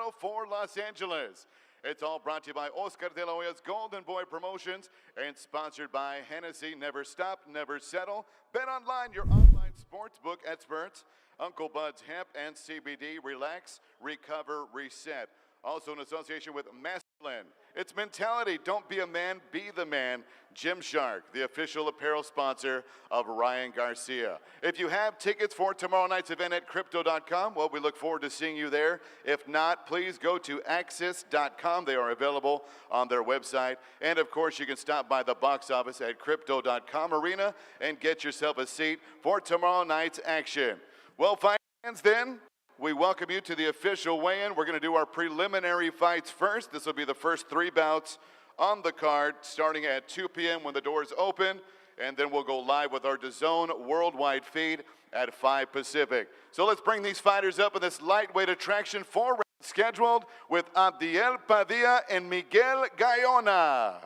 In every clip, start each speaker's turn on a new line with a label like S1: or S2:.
S1: Zittel for Los Angeles. It's all brought to you by Oscar de la Hoya's Golden Boy Promotions and sponsored by Hennessy. Never stop, never settle. Bet Online, your online sportsbook experts. Uncle Bud's Hemp and CBD. Relax, recover, reset. Also in association with Masculine. It's mentality. Don't be a man, be the man. Gymshark, the official apparel sponsor of Ryan Garcia. If you have tickets for tomorrow night's event at Crypto.com, well, we look forward to seeing you there. If not, please go to Axis.com. They are available on their website. And, of course, you can stop by the box office at Crypto.com Arena and get yourself a seat for tomorrow night's action. Well, fight fans, then, we welcome you to the official weigh-in. We're going to do our preliminary fights first. This will be the first 3 bouts on the card, starting at 2 p.m. when the doors open, and then we'll go live with our DAZN worldwide feed at 5 Pacific. So let's bring these fighters up in this lightweight attraction. 4 rounds scheduled with Abdiel Padilla and Miguel Gayona.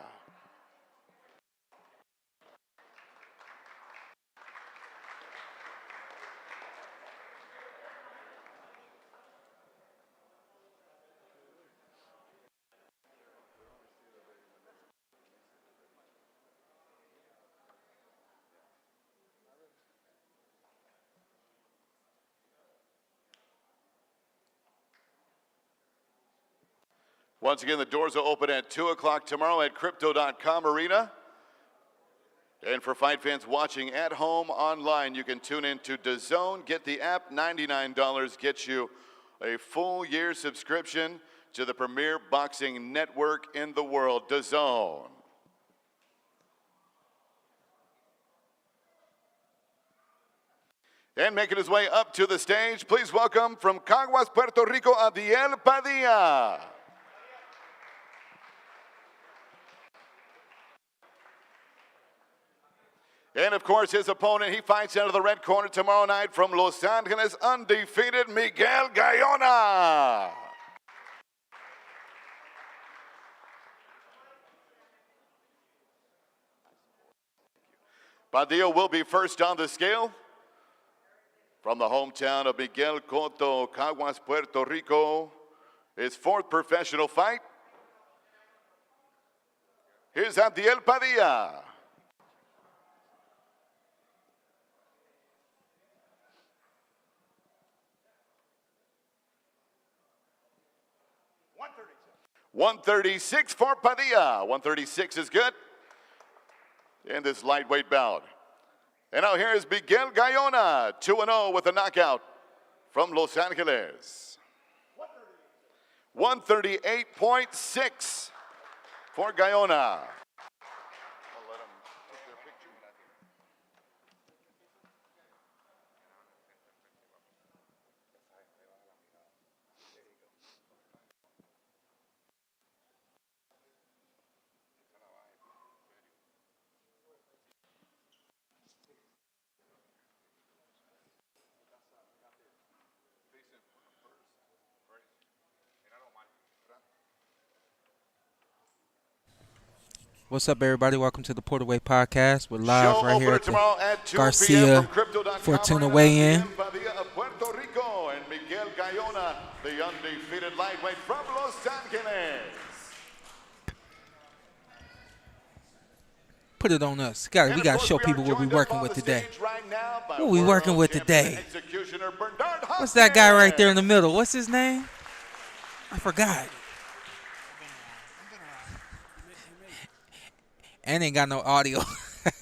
S1: Once again, the doors will open at 2 o'clock tomorrow at Crypto.com Arena. And for fight fans watching at home online, you can tune in to DAZN. Get the app, $99 gets you a full year subscription to the premier boxing network in the world, DAZN. And making his way up to the stage, please welcome from Caguas, Puerto Rico, Abdiel Padilla. And, of course, his opponent, he fights out of the red corner tomorrow night from Los Angeles, undefeated Miguel Gayona. Padilla will be first on the scale. From the hometown of Miguel Cotto, Caguas, Puerto Rico, his 4th professional fight. Here's Abdiel Padilla. .136 for Padilla. 136 is good in this lightweight bout. And now here is Miguel Gayona, 2-0 with a knockout from Los Angeles. 138.6 for Gayona.
S2: What's up, everybody? Welcome to the Porter Way Podcast. We're live right here at the Garcia Fortuna Weigh-in.
S1: Puerto Rico and Miguel Gayona, the undefeated lightweight from Los Angeles.
S2: Put it on us. We got to show people what we're working with today. What we working with today? What's that guy right there in the middle? What's his name? I forgot. And ain't got no audio.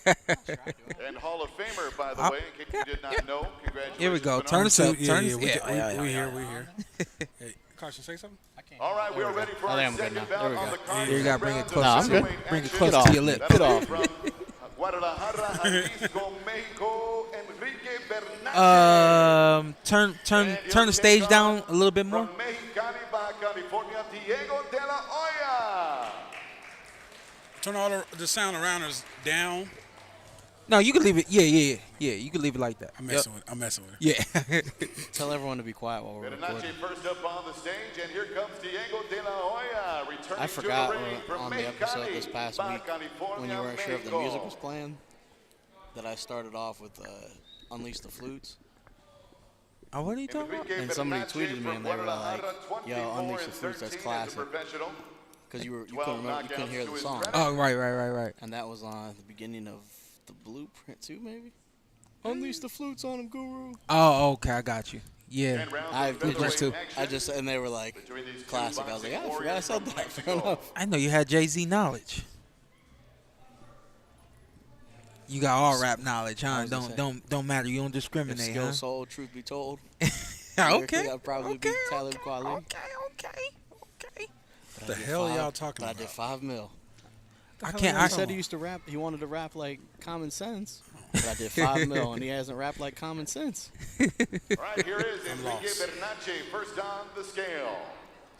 S1: And Hall of Famer, by the way, in case you did not know. Congratulations.
S2: Here we go. Turn us up.
S3: We're here. Hey, Carson, say something?
S1: All right, we are ready for our second bout on the card.
S2: You got to bring it close.
S4: No, I'm good.
S2: Bring it close to your lips.
S4: Get off.
S1: Guadalajara, Jalisco, Mexico, Enrique Bernal.
S2: Turn the stage down a little bit more.
S1: From Mexicali, Baja California, Diego de la Hoya.
S3: Turn all the sound around us down.
S2: No, you can leave it. Yeah. You can leave it like that.
S3: I'm messing with it.
S2: Yeah.
S4: Tell everyone to be quiet while we're recording.
S1: First up on the stage, and here comes Diego de la Hoya, returning
S4: I forgot
S1: to the ring from
S4: on the episode this past week when you weren't sure if the music was playing that I started off with Unleash the Flutes.
S2: Oh, what are you talking about?
S4: And somebody tweeted me and they were like, "Yo, Unleash the Flutes, that's classic." Because you couldn't hear the song.
S2: Oh, right.
S4: And that was on the beginning of the Blueprint too, maybe. Unleash the Flutes on him, Guru.
S2: Oh, okay, I got you. Yeah.
S4: And they were like, classic. I was like, yeah, I forgot I said that. Fair enough.
S2: I know you had Jay-Z knowledge. You got all rap knowledge, huh? Don't matter. You don't discriminate,
S4: Skill,
S2: huh?
S4: soul, truth be told.
S2: Okay.
S4: I'd probably be Talib Kweli.
S2: Okay.
S3: What the hell y'all talking
S4: but
S3: about?
S4: I did 5 mil.
S2: I
S4: He said he used to rap. He wanted to rap like Common Sense. But I did 5 mil, and he hasn't rapped like Common Sense.
S1: All right, here is Enrique Bernagh, first on the scale.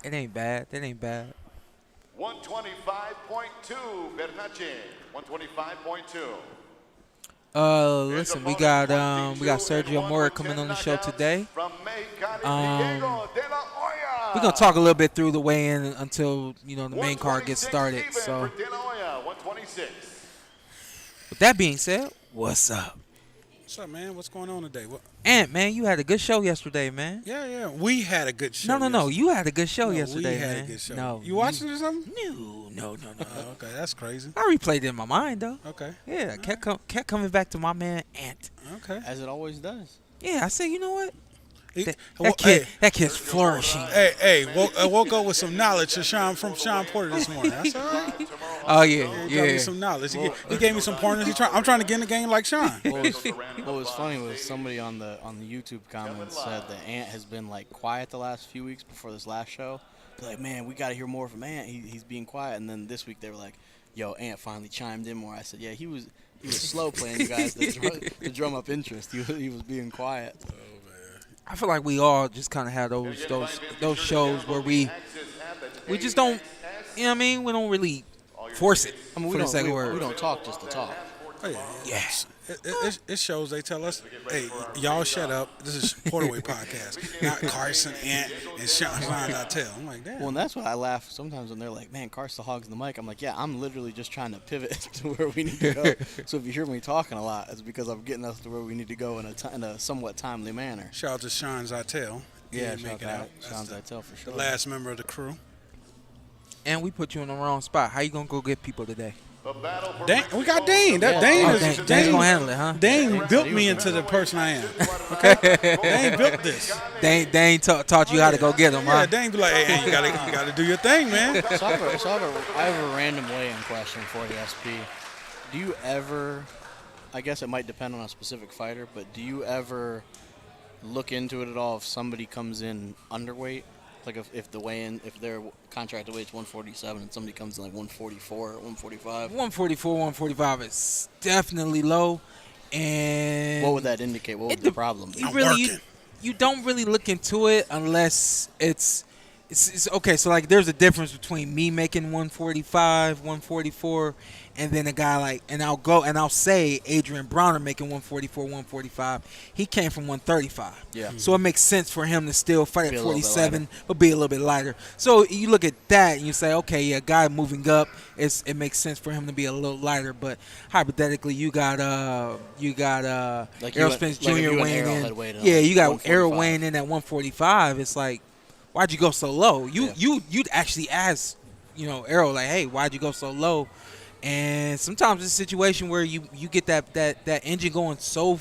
S2: It ain't bad.
S1: 125.2, Bernagh, 125.2.
S2: Listen, we got Sergio Mora coming on the show today. We're gonna talk a little bit through the weigh-in until the main card gets started. So, with that being said, what's up?
S3: What's up, man? What's going on today?
S2: Ant, man, you had a good show yesterday, man.
S3: Yeah. We had a good show.
S2: No. You had a good show yesterday, man.
S3: We had a good show.
S2: No,
S3: you watched it or something?
S2: No.
S3: Okay, that's crazy.
S2: I replayed it in my mind though.
S3: Okay.
S2: Yeah, kept coming back to my man Ant.
S3: Okay.
S4: As it always does.
S2: Yeah, I said, you know what? That kid's flourishing.
S3: Hey, I woke up with some knowledge from Shawn Porter this morning. That's all right.
S2: Oh, yeah.
S3: He gave me some knowledge. He gave me some pointers. I'm trying to get in the game like Sean.
S4: What was funny was somebody on the YouTube comments said that Ant has been like quiet the last few weeks before this last show. They're like, man, we got to hear more from Ant. He's being quiet. And then this week they were like, yo, Ant finally chimed in more. I said, yeah, he was slow playing you guys to drum up interest. He was being quiet.
S2: I feel like we all just kind of had those shows where we just don't, you know what I mean? We don't really force it.
S4: I mean, we don't talk just to talk.
S3: Oh, yeah.
S2: Yes.
S3: It shows they tell us, hey, y'all shut up. This is Porterweight podcast, not Carson, Ant, and Shawn Zittel. I'm like, damn.
S4: Well, and that's why I laugh sometimes when they're like, man, Carson hogs the mic. I'm like, yeah, I'm literally just trying to pivot to where we need to go. So if you hear me talking a lot, it's because I'm getting us to where we need to go in a somewhat timely manner.
S3: Shout out to Shawn Zittel.
S4: Yeah, shout out Shawn Zittel for sure.
S3: The last member of the crew.
S2: And we put you in the wrong spot. How you going to go get people today?
S3: We got Dane.
S2: Dane's gonna handle it, huh?
S3: Dane built me into the person I am. Okay, Dane built this.
S2: Dane taught you how to go get them, huh?
S3: Yeah, Dane be like, hey, you gotta do your thing, man.
S4: So I have a random weigh-in question for you, SP. Do you ever? I guess it might depend on a specific fighter, but do you ever look into it at all if somebody comes in underweight? Like if the weigh-in, if their contracted weight's 147 and somebody comes in like 144 or 145.
S2: 144, 145 is definitely low. And
S4: what would that indicate? What would the problem be?
S2: You don't really look into it unless it's okay. So like, there's a difference between me making 145, 144, and then a guy and I'll say Adrian Bronner making 144, 145. He came from 135.
S4: Yeah.
S2: So it makes sense for him to still fight at 47, but be a little bit lighter. So you look at that and you say, okay, yeah, guy moving up, it makes sense for him to be a little lighter. But hypothetically, you got Errol Spence Jr. weighing in. Yeah, you got Errol weighing in at 145. It's like, why'd you go so low? You'd actually ask, Errol, like, hey, why'd you go so low? And sometimes it's a situation where you get that engine going so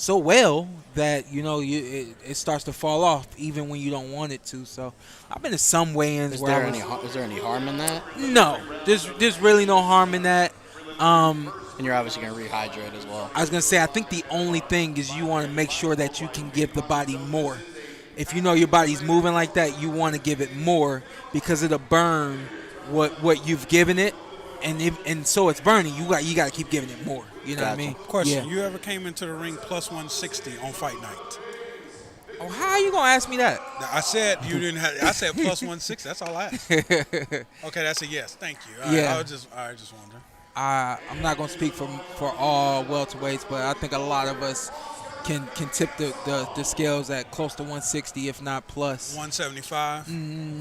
S2: well that it starts to fall off even when you don't want it to. So I've been to some weigh-ins
S4: is there any harm in that?
S2: No, there's really no harm in that.
S4: And you're obviously going to rehydrate as well.
S2: I was going to say, I think the only thing is you want to make sure that you can give the body more. If you know your body's moving like that, you want to give it more because it'll burn what you've given it. And so it's burning. You got to keep giving it more. You know what I mean?
S3: Question: You ever came into the ring plus 160 on fight night?
S2: Oh, how are you gonna ask me that?
S3: I said you didn't have. I said plus 160. That's all I asked. Okay, that's a yes. Thank you. I was just wondering.
S2: I'm not gonna speak for all welterweights, but I think a lot of us can tip the scales at close to 160, if not plus.
S3: 175.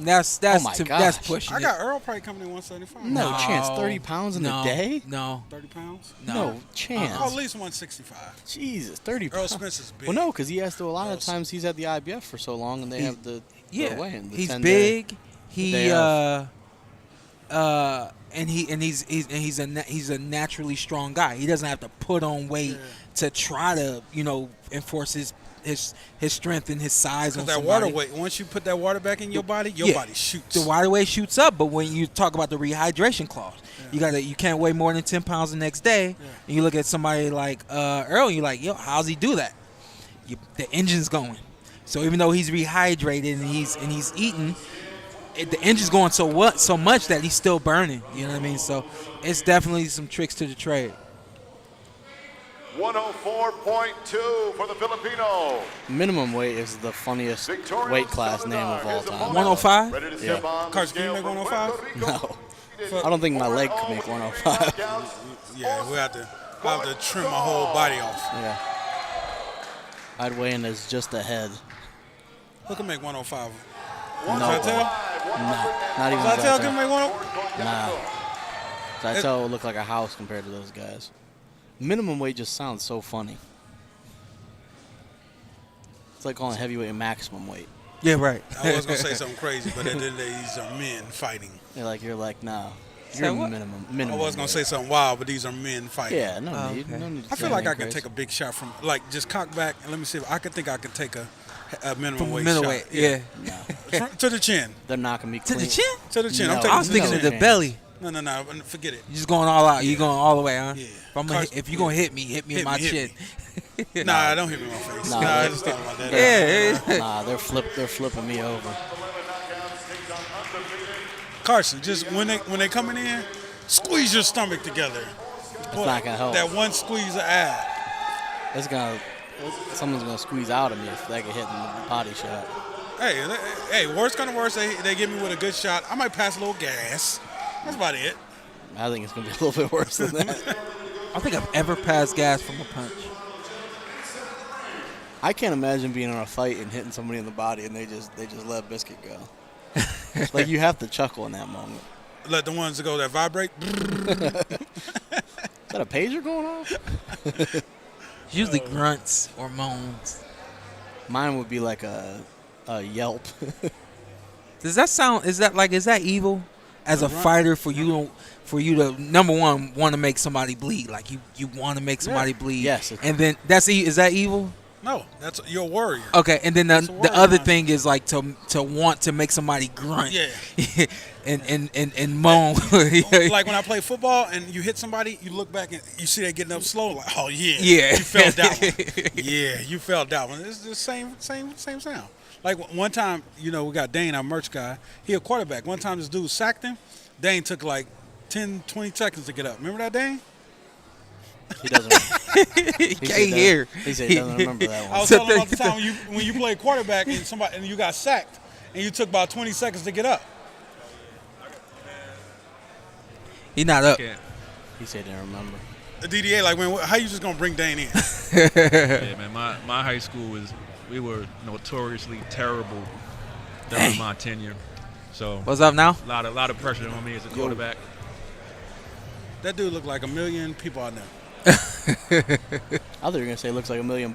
S2: That's
S4: gosh.
S2: pushing
S3: I
S2: it.
S3: got Earl probably coming in 175.
S4: No chance. 30 pounds in a day?
S2: No.
S3: 30 pounds?
S4: No chance.
S3: Oh, at least 165.
S4: Jesus, 30
S3: Earl
S4: pounds.
S3: Spencer's big.
S4: Well, no, because he has to. A lot of times he's at the IBF for so long, and they have the weigh-in. The
S2: He's
S4: 10-day.
S2: big. He's a naturally strong guy. He doesn't have to put on weight to try to enforce his strength and his size on
S3: Because that
S2: somebody.
S3: water weight, once you put that water back in your body, your body shoots.
S2: The water weight shoots up, but when you talk about the rehydration clause, you can't weigh more than 10 pounds the next day. And you look at somebody like Earl, and you're like, yo, how's he do that? The engine's going. So even though he's rehydrated and he's eating, the engine's going so much that he's still burning. You know what I mean? So it's definitely some tricks to the trade.
S1: 104.2 for the Filipino.
S4: Minimum weight is the funniest weight class name of all time.
S2: 105?
S1: Ready to
S4: Yeah.
S1: step on the
S3: Carson, can you
S1: scale
S3: make
S1: from
S3: 105?
S1: Puerto Rico.
S4: No. I don't think my leg could make 105.
S3: Yeah, I'll have to trim my whole body off.
S4: Yeah. I'd weigh in as just a head.
S3: Who can make 105?
S4: No.
S3: Zittel?
S4: Not even
S3: Zittel can
S4: Zittel.
S3: make 105?
S4: Nah. Zittel would look like a house compared to those guys. Minimum weight just sounds so funny. It's like calling heavyweight maximum weight.
S2: Yeah, right.
S3: I was going to say something crazy, but at the end of the day, these are men fighting.
S4: You're like, nah.
S2: Say
S4: You're
S2: what?
S4: minimum.
S3: I was going to say something wild, but these are men fighting.
S4: Yeah, no need.
S2: okay.
S4: No need to
S3: I
S4: say
S3: feel like I
S4: anything
S3: could
S4: crazy.
S3: take a big shot from, like, just cock back, and let me see if I could take a minimum
S2: From
S3: weight
S2: middleweight,
S3: shot.
S2: yeah.
S4: No.
S3: To the chin.
S4: They're not going to be
S2: To
S4: clean.
S2: the chin?
S3: To the chin.
S4: No.
S3: I'm taking
S2: I was
S3: to
S2: thinking
S3: the
S2: of
S3: chin.
S2: the belly.
S3: No, forget it.
S2: You just going all out. You going all the way, huh?
S3: Yeah.
S2: If you're going to hit me in my chin.
S3: Nah, don't hit me in my face.
S4: Nah,
S3: Nah, I just thought about that.
S2: Yeah.
S4: Nah, they're flipping me over.
S3: Carson, just when they coming in, squeeze your stomach together.
S4: It's not gonna help.
S3: That one squeeze of ab.
S4: Someone's gonna squeeze out of me if they get hit in the body shot.
S3: Hey, worst kind of worst, they get me with a good shot. I might pass a little gas. That's about it.
S4: I think it's gonna be a little bit worse than that.
S2: I don't think I've ever passed gas from a punch.
S4: I can't imagine being in a fight and hitting somebody in the body and they just let Biscuit go. Like you have to chuckle in that moment.
S3: Let the ones that go that vibrate.
S4: Is that a pager going off?
S2: It's usually grunts or moans.
S4: Mine would be like a yelp.
S2: Does that sound? Is that evil? As a fighter, for you to number one want to make somebody bleed, like you want to make somebody bleed.
S4: Yes.
S2: And then is that evil?
S3: No, that's you're a warrior.
S2: Okay, and then the
S3: warrior
S2: other
S3: mindset.
S2: thing is like to want to make somebody grunt.
S3: Yeah.
S2: and moan.
S3: Like when I play football and you hit somebody, you look back and you see they getting up slow. Like, oh yeah,
S2: Yeah.
S3: you felt that one. Yeah, you felt that one. It's the same sound. Like one time, we got Dane, our merch guy. He a quarterback. One time this dude sacked him. Dane took like 10, 20 seconds to get up. Remember that, Dane?
S4: He doesn't.
S2: He can't hear.
S4: He said he doesn't remember that
S3: I
S4: one.
S3: was telling him about the time when you play quarterback and you got sacked and you took about 20 seconds to get up.
S2: He not up.
S4: He said he didn't remember.
S3: The DDA, like, man, how you just gonna bring Dane in?
S5: Yeah, man. My high school we were notoriously terrible during my tenure. So
S2: What's up now?
S5: a lot of pressure on me as a quarterback.
S3: That dude looked like a million people I know.
S4: I thought you were gonna say it looks like $1 million.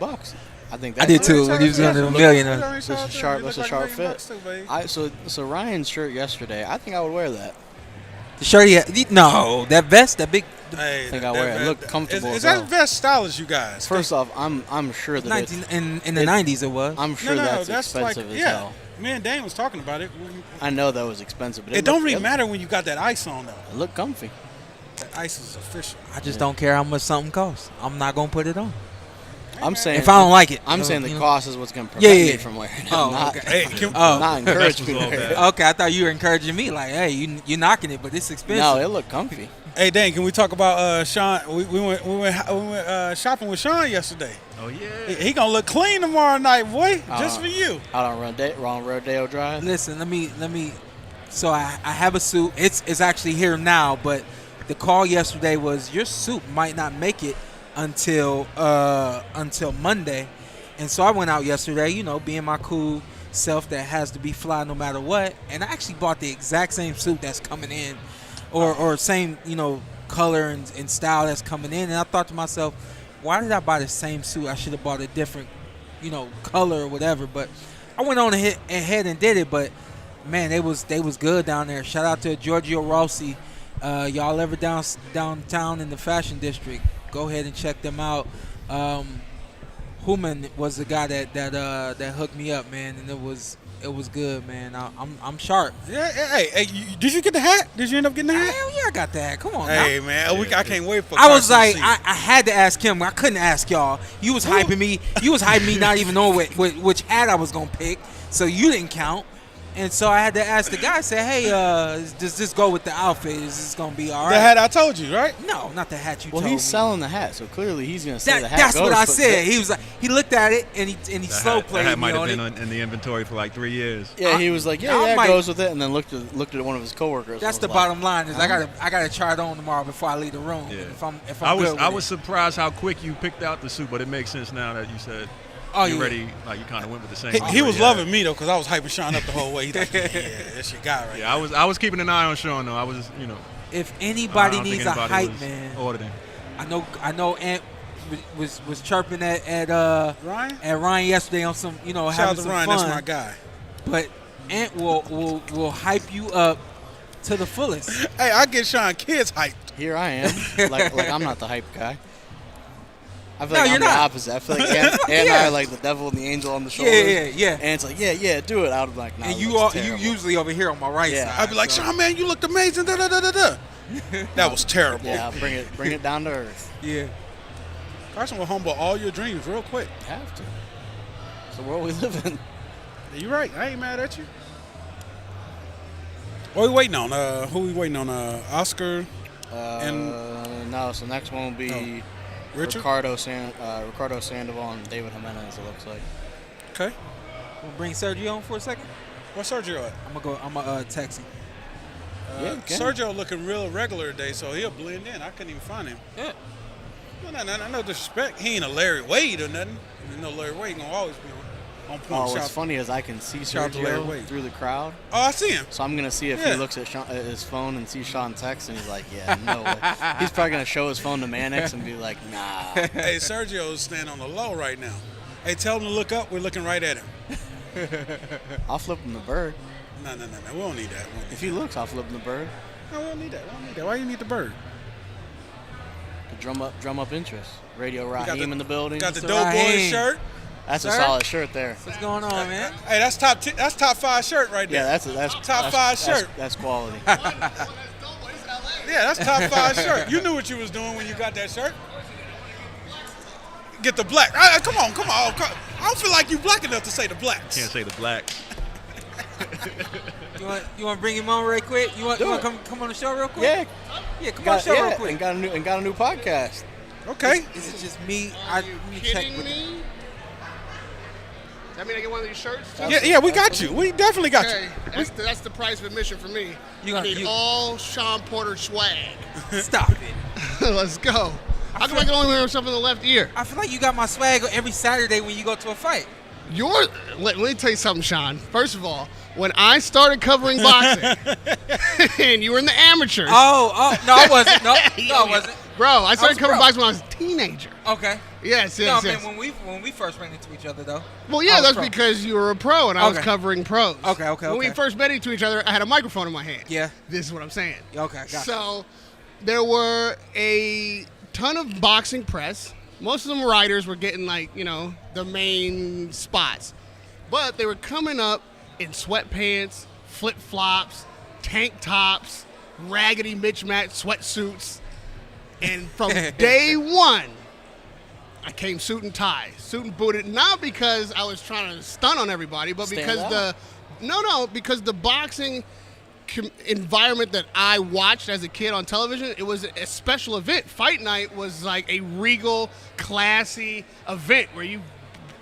S4: I think
S2: I did too. When he was going to $1 million.
S4: That's a sharp fit. So Ryan's shirt yesterday, I think I would wear that.
S2: The shirt he had, no, that vest, that big.
S3: Hey,
S4: I think I wear it. Look comfortable
S3: Is
S4: as hell.
S3: that vest stylish, you guys?
S4: First off, I'm sure that it's,
S2: in the 90s it was.
S4: I'm sure that's expensive as hell.
S3: Me and Dane was talking about it.
S4: I know that was expensive, but
S3: It don't really matter when you got that ice on, though.
S4: It looked comfy.
S3: That ice is official.
S2: I just don't care how much something costs. I'm not going to put it on.
S4: I'm saying
S2: If I don't like it.
S4: I'm saying the
S2: you know.
S4: cost is what's going to prevent
S2: Yeah.
S4: me from wearing it.
S2: Oh,
S4: not,
S2: okay.
S3: Hey,
S4: not encourage me to
S5: all
S4: wear it.
S5: bad.
S2: Okay, I thought you were encouraging me. Like, hey, you're knocking it, but it's expensive.
S4: No, it looked comfy.
S3: hey, Dane, can we talk about Sean? We went shopping with Sean yesterday.
S5: Oh yeah.
S3: He gonna look clean tomorrow night, boy. Just for you.
S4: Out on Rodeo Drive.
S2: Listen, let me. So I have a suit. It's actually here now, but the call yesterday was your suit might not make it until Monday. And so I went out yesterday, you know, being my cool self that has to be fly no matter what. And I actually bought the exact same suit that's coming in, or same, you know, color and style that's coming in. And I thought to myself, why did I buy the same suit? I should have bought a different, you know, color or whatever. But I went on ahead and did it. But man, they was good down there. Shout out to Giorgio Rossi. Y'all ever downtown in the Fashion District? Go ahead and check them out. Human was the guy that hooked me up, man, and it was good, man. I'm sharp.
S3: Yeah, hey, did you get the hat? Did you end up getting the hat?
S2: Hell yeah, I got the hat. Come on,
S3: Hey,
S2: now.
S3: man, I can't wait for.
S2: I was
S3: Carson
S2: like,
S3: to see
S2: I had to ask him. I couldn't ask y'all. You was hyping me. You was hyping me, not even knowing which hat I was gonna pick. So you didn't count. And so I had to ask the guy, say, hey, does this go with the outfit? Is this going to be all right?
S3: The hat I told you, right?
S2: No, not the hat you told me.
S4: Well, he's selling the hat, so clearly he's going to say the hat
S2: That's
S4: goes
S2: what I
S4: with
S2: said.
S4: it.
S2: He was like, he looked at it, and he slow played
S5: that hat
S2: me
S5: might have
S2: on
S5: been
S2: it.
S5: in the inventory for like 3 years.
S4: Yeah, he was like, it goes with it, and then looked at one of his coworkers.
S2: That's the bottom line is I gotta try it on tomorrow before I leave the room.
S5: Yeah.
S2: If I'm good with
S5: I was
S2: it.
S5: surprised how quick you picked out the suit, but it makes sense now that you said you already, like, you kind of went with the same.
S3: He was loving me though, because I was hyping Shawn up the whole way. He's like, yeah, that's your guy right
S5: Yeah, I was keeping an eye on Shawn though. I was, you know.
S2: If
S5: I
S2: anybody
S5: don't think
S2: needs a
S5: anybody
S2: hype
S5: was
S2: man,
S5: ordering.
S2: I know Ant was chirping at Ryan yesterday on some, you know,
S3: Shout
S2: having
S3: out to
S2: some
S3: Ryan,
S2: fun.
S3: that's my guy.
S2: But Ant will hype you up to the fullest.
S3: Hey, I get Shawn kids hyped.
S4: Here I am. like I'm not the hype guy. I feel like
S2: you're
S4: I'm the
S2: not.
S4: opposite. I feel like Ant and I are like the devil and the angel on the shoulder.
S2: Yeah.
S4: And it's like, yeah, do it. Out of like, nah,
S2: And
S4: it
S2: you
S4: looks
S2: you
S4: terrible.
S2: usually over here on my right
S4: Yeah.
S2: side.
S3: I'd be like,
S2: so.
S3: Shawn, man, you looked amazing. Da, da, da, da, da. That was terrible.
S4: Yeah, bring it down to earth.
S2: Yeah.
S3: Carson will humble all your dreams real quick.
S4: Have to. It's the world we live in.
S3: Yeah, you're right. I ain't mad at you. What we waiting on? Who we waiting on? Oscar and
S4: No, so next one will be
S3: Richard?
S4: Ricardo Sandoval and David Jimenez, it looks like.
S3: Okay.
S2: We'll bring Sergio on for a second.
S3: Where's Sergio at?
S2: I'm gonna text him.
S4: Yeah, you can.
S3: Sergio looking real irregular today, so he'll blend in. I couldn't even find him.
S2: Yeah.
S3: No disrespect. He ain't a Larry Wade or nothing. You know, Larry Wade gonna always be on point.
S4: Oh, what's
S3: Shout-
S4: funny is I can see
S3: shout out to Larry
S4: Sergio
S3: Wade.
S4: through the crowd.
S3: Oh, I see him.
S4: So I'm going to see if
S3: Yeah.
S4: he looks at his phone and sees Shawn text, and he's like, yeah, no way. He's probably going to show his phone to Mannix and be like, nah.
S3: Hey, Sergio's standing on the low right now. Hey, tell him to look up. We're looking right at him.
S4: I'll flip him the bird.
S3: No. We don't need that.
S4: If he looks, I'll flip him the bird.
S3: No, we don't need that. Why you need the bird?
S4: To drum up interest. Radio
S3: got
S4: Rahim
S3: the-
S4: in the building.
S3: Got the
S2: Mr.
S3: Doughboy
S2: Rahim.
S3: shirt.
S4: That's a
S2: Sir?
S4: solid shirt there.
S2: What's going on, man?
S3: Hey, that's top 5 shirt right there.
S4: Yeah, that's
S3: top 5 shirt.
S4: That's quality.
S3: Yeah, that's top 5 shirt. You knew what you was doing when you got that shirt. Get the black. Come on. I don't feel like you black enough to say the blacks.
S5: Can't say the black.
S2: You want to bring him on real quick? You want
S4: Do it.
S2: come on the show real quick?
S4: Yeah,
S2: Come on the show real quick.
S4: and got a new podcast.
S3: Okay.
S2: Is it just me? Let me check
S6: Kidding
S2: with
S6: me? That mean I get one of these shirts? too?
S3: Yeah, we got you. We definitely got
S6: Okay, that's the price of admission for me. I need all Shawn Porter swag.
S2: Stop it.
S6: Let's go. How come I can only wear something in the left ear?
S2: I feel like you got my swag every Saturday when you go to a fight.
S6: Let me tell you something, Shawn. First of all, when I started covering boxing, and you were in the amateurs.
S2: Oh, no, I wasn't. No, I wasn't.
S6: Bro, I started covering
S2: pro.
S6: boxing when I was a teenager.
S2: Okay.
S6: Yes.
S2: No, man, when we first ran into each other, though.
S6: Well,
S2: I
S6: yeah,
S2: was
S6: that's
S2: pro.
S6: because you were a pro and I was
S2: Okay.
S6: covering pros.
S2: Okay.
S6: When we first met each other, I had a microphone in my hand.
S2: Yeah.
S6: This is what I'm saying.
S2: Okay, gotcha.
S6: So there were a ton of boxing press. Most of them writers were getting the main spots. But they were coming up in sweatpants, flip-flops, tank tops, raggedy mismatched sweatsuits. And from day one, I came suit and tie, suit and booted, not because I was trying to stunt on everybody, but
S4: Stand
S6: because
S4: out.
S6: because the boxing environment that I watched as a kid on television, it was a special event. Fight night was like a regal, classy event where you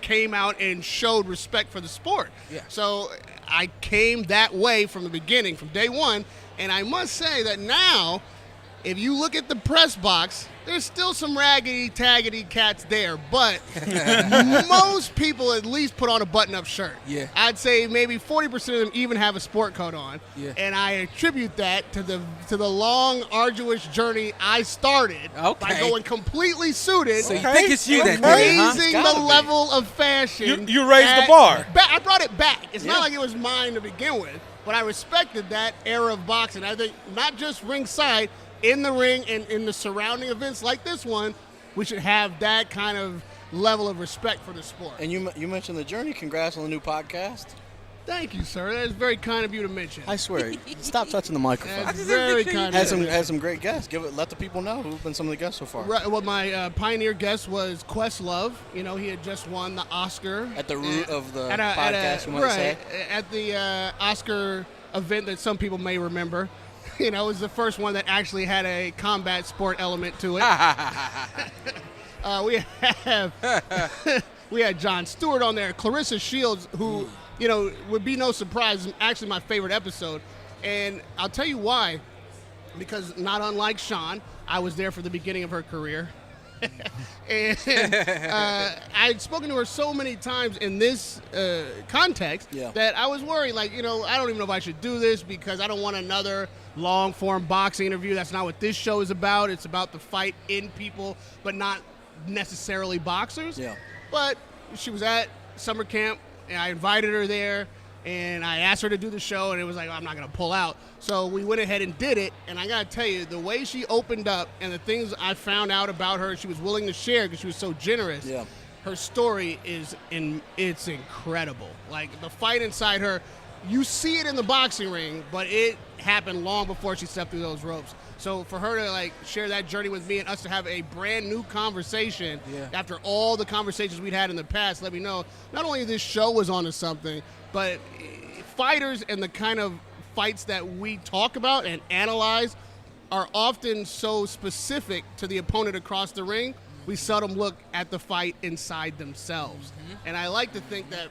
S6: came out and showed respect for the sport.
S2: Yeah.
S6: So I came that way from the beginning, from day one, and I must say that now, if you look at the press box, There's still some raggedy-taggedy cats there, but most people at least put on a button-up shirt.
S2: Yeah.
S6: I'd say maybe 40% of them even have a sport coat on.
S2: Yeah.
S6: And I attribute that to the long, arduous journey I started by going completely suited.
S2: So you think it's you that did it, huh?
S6: Raising the level of fashion.
S3: You raised the bar.
S6: I brought it back. It's not like it was mine to begin with, but I respected that era of boxing. I think not just ringside, in the ring and in the surrounding events like this one, we should have that kind of level of respect for the sport.
S4: And you mentioned the journey. Congrats on the new podcast.
S6: Thank you, sir. That is very kind of you to mention.
S4: I swear, stop touching the microphone.
S6: That's very kind of you.
S4: Had some great guests. Let the people know who've been some of the guests so far.
S6: Right, well, my pioneer guest was Questlove. You know, he had just won the Oscar.
S4: At the root of the podcast, you might say.
S6: At the Oscar event that some people may remember. You know, it was the first one that actually had a combat sport element to it. We had Jon Stewart on there, Clarissa Shields, who, you know, would be no surprise, is actually my favorite episode. And I'll tell you why. Because not unlike Shawn, I was there for the beginning of her career. And I had spoken to her so many times in this context that I was worried, like, you know, I don't even know if I should do this because I don't want another long-form boxing interview. That's not what this show is about. It's about the fight in people, but not necessarily boxers.
S4: Yeah.
S6: But she was at summer camp, and I invited her there, and I asked her to do the show, and it was like, I'm not going to pull out. So we went ahead and did it, and I got to tell you, the way she opened up and the things I found out about her, she was willing to share because she was so generous.
S4: Yeah.
S6: Her story it's incredible. Like, the fight inside her, you see it in the boxing ring, but it happened long before she stepped through those ropes. So for her to, like, share that journey with me and us to have a brand new conversation after all the conversations we'd had in the past, let me know not only this show was onto something, but fighters and the kind of fights that we talk about and analyze are often so specific to the opponent across the ring, we seldom look at the fight inside themselves. And I like to think that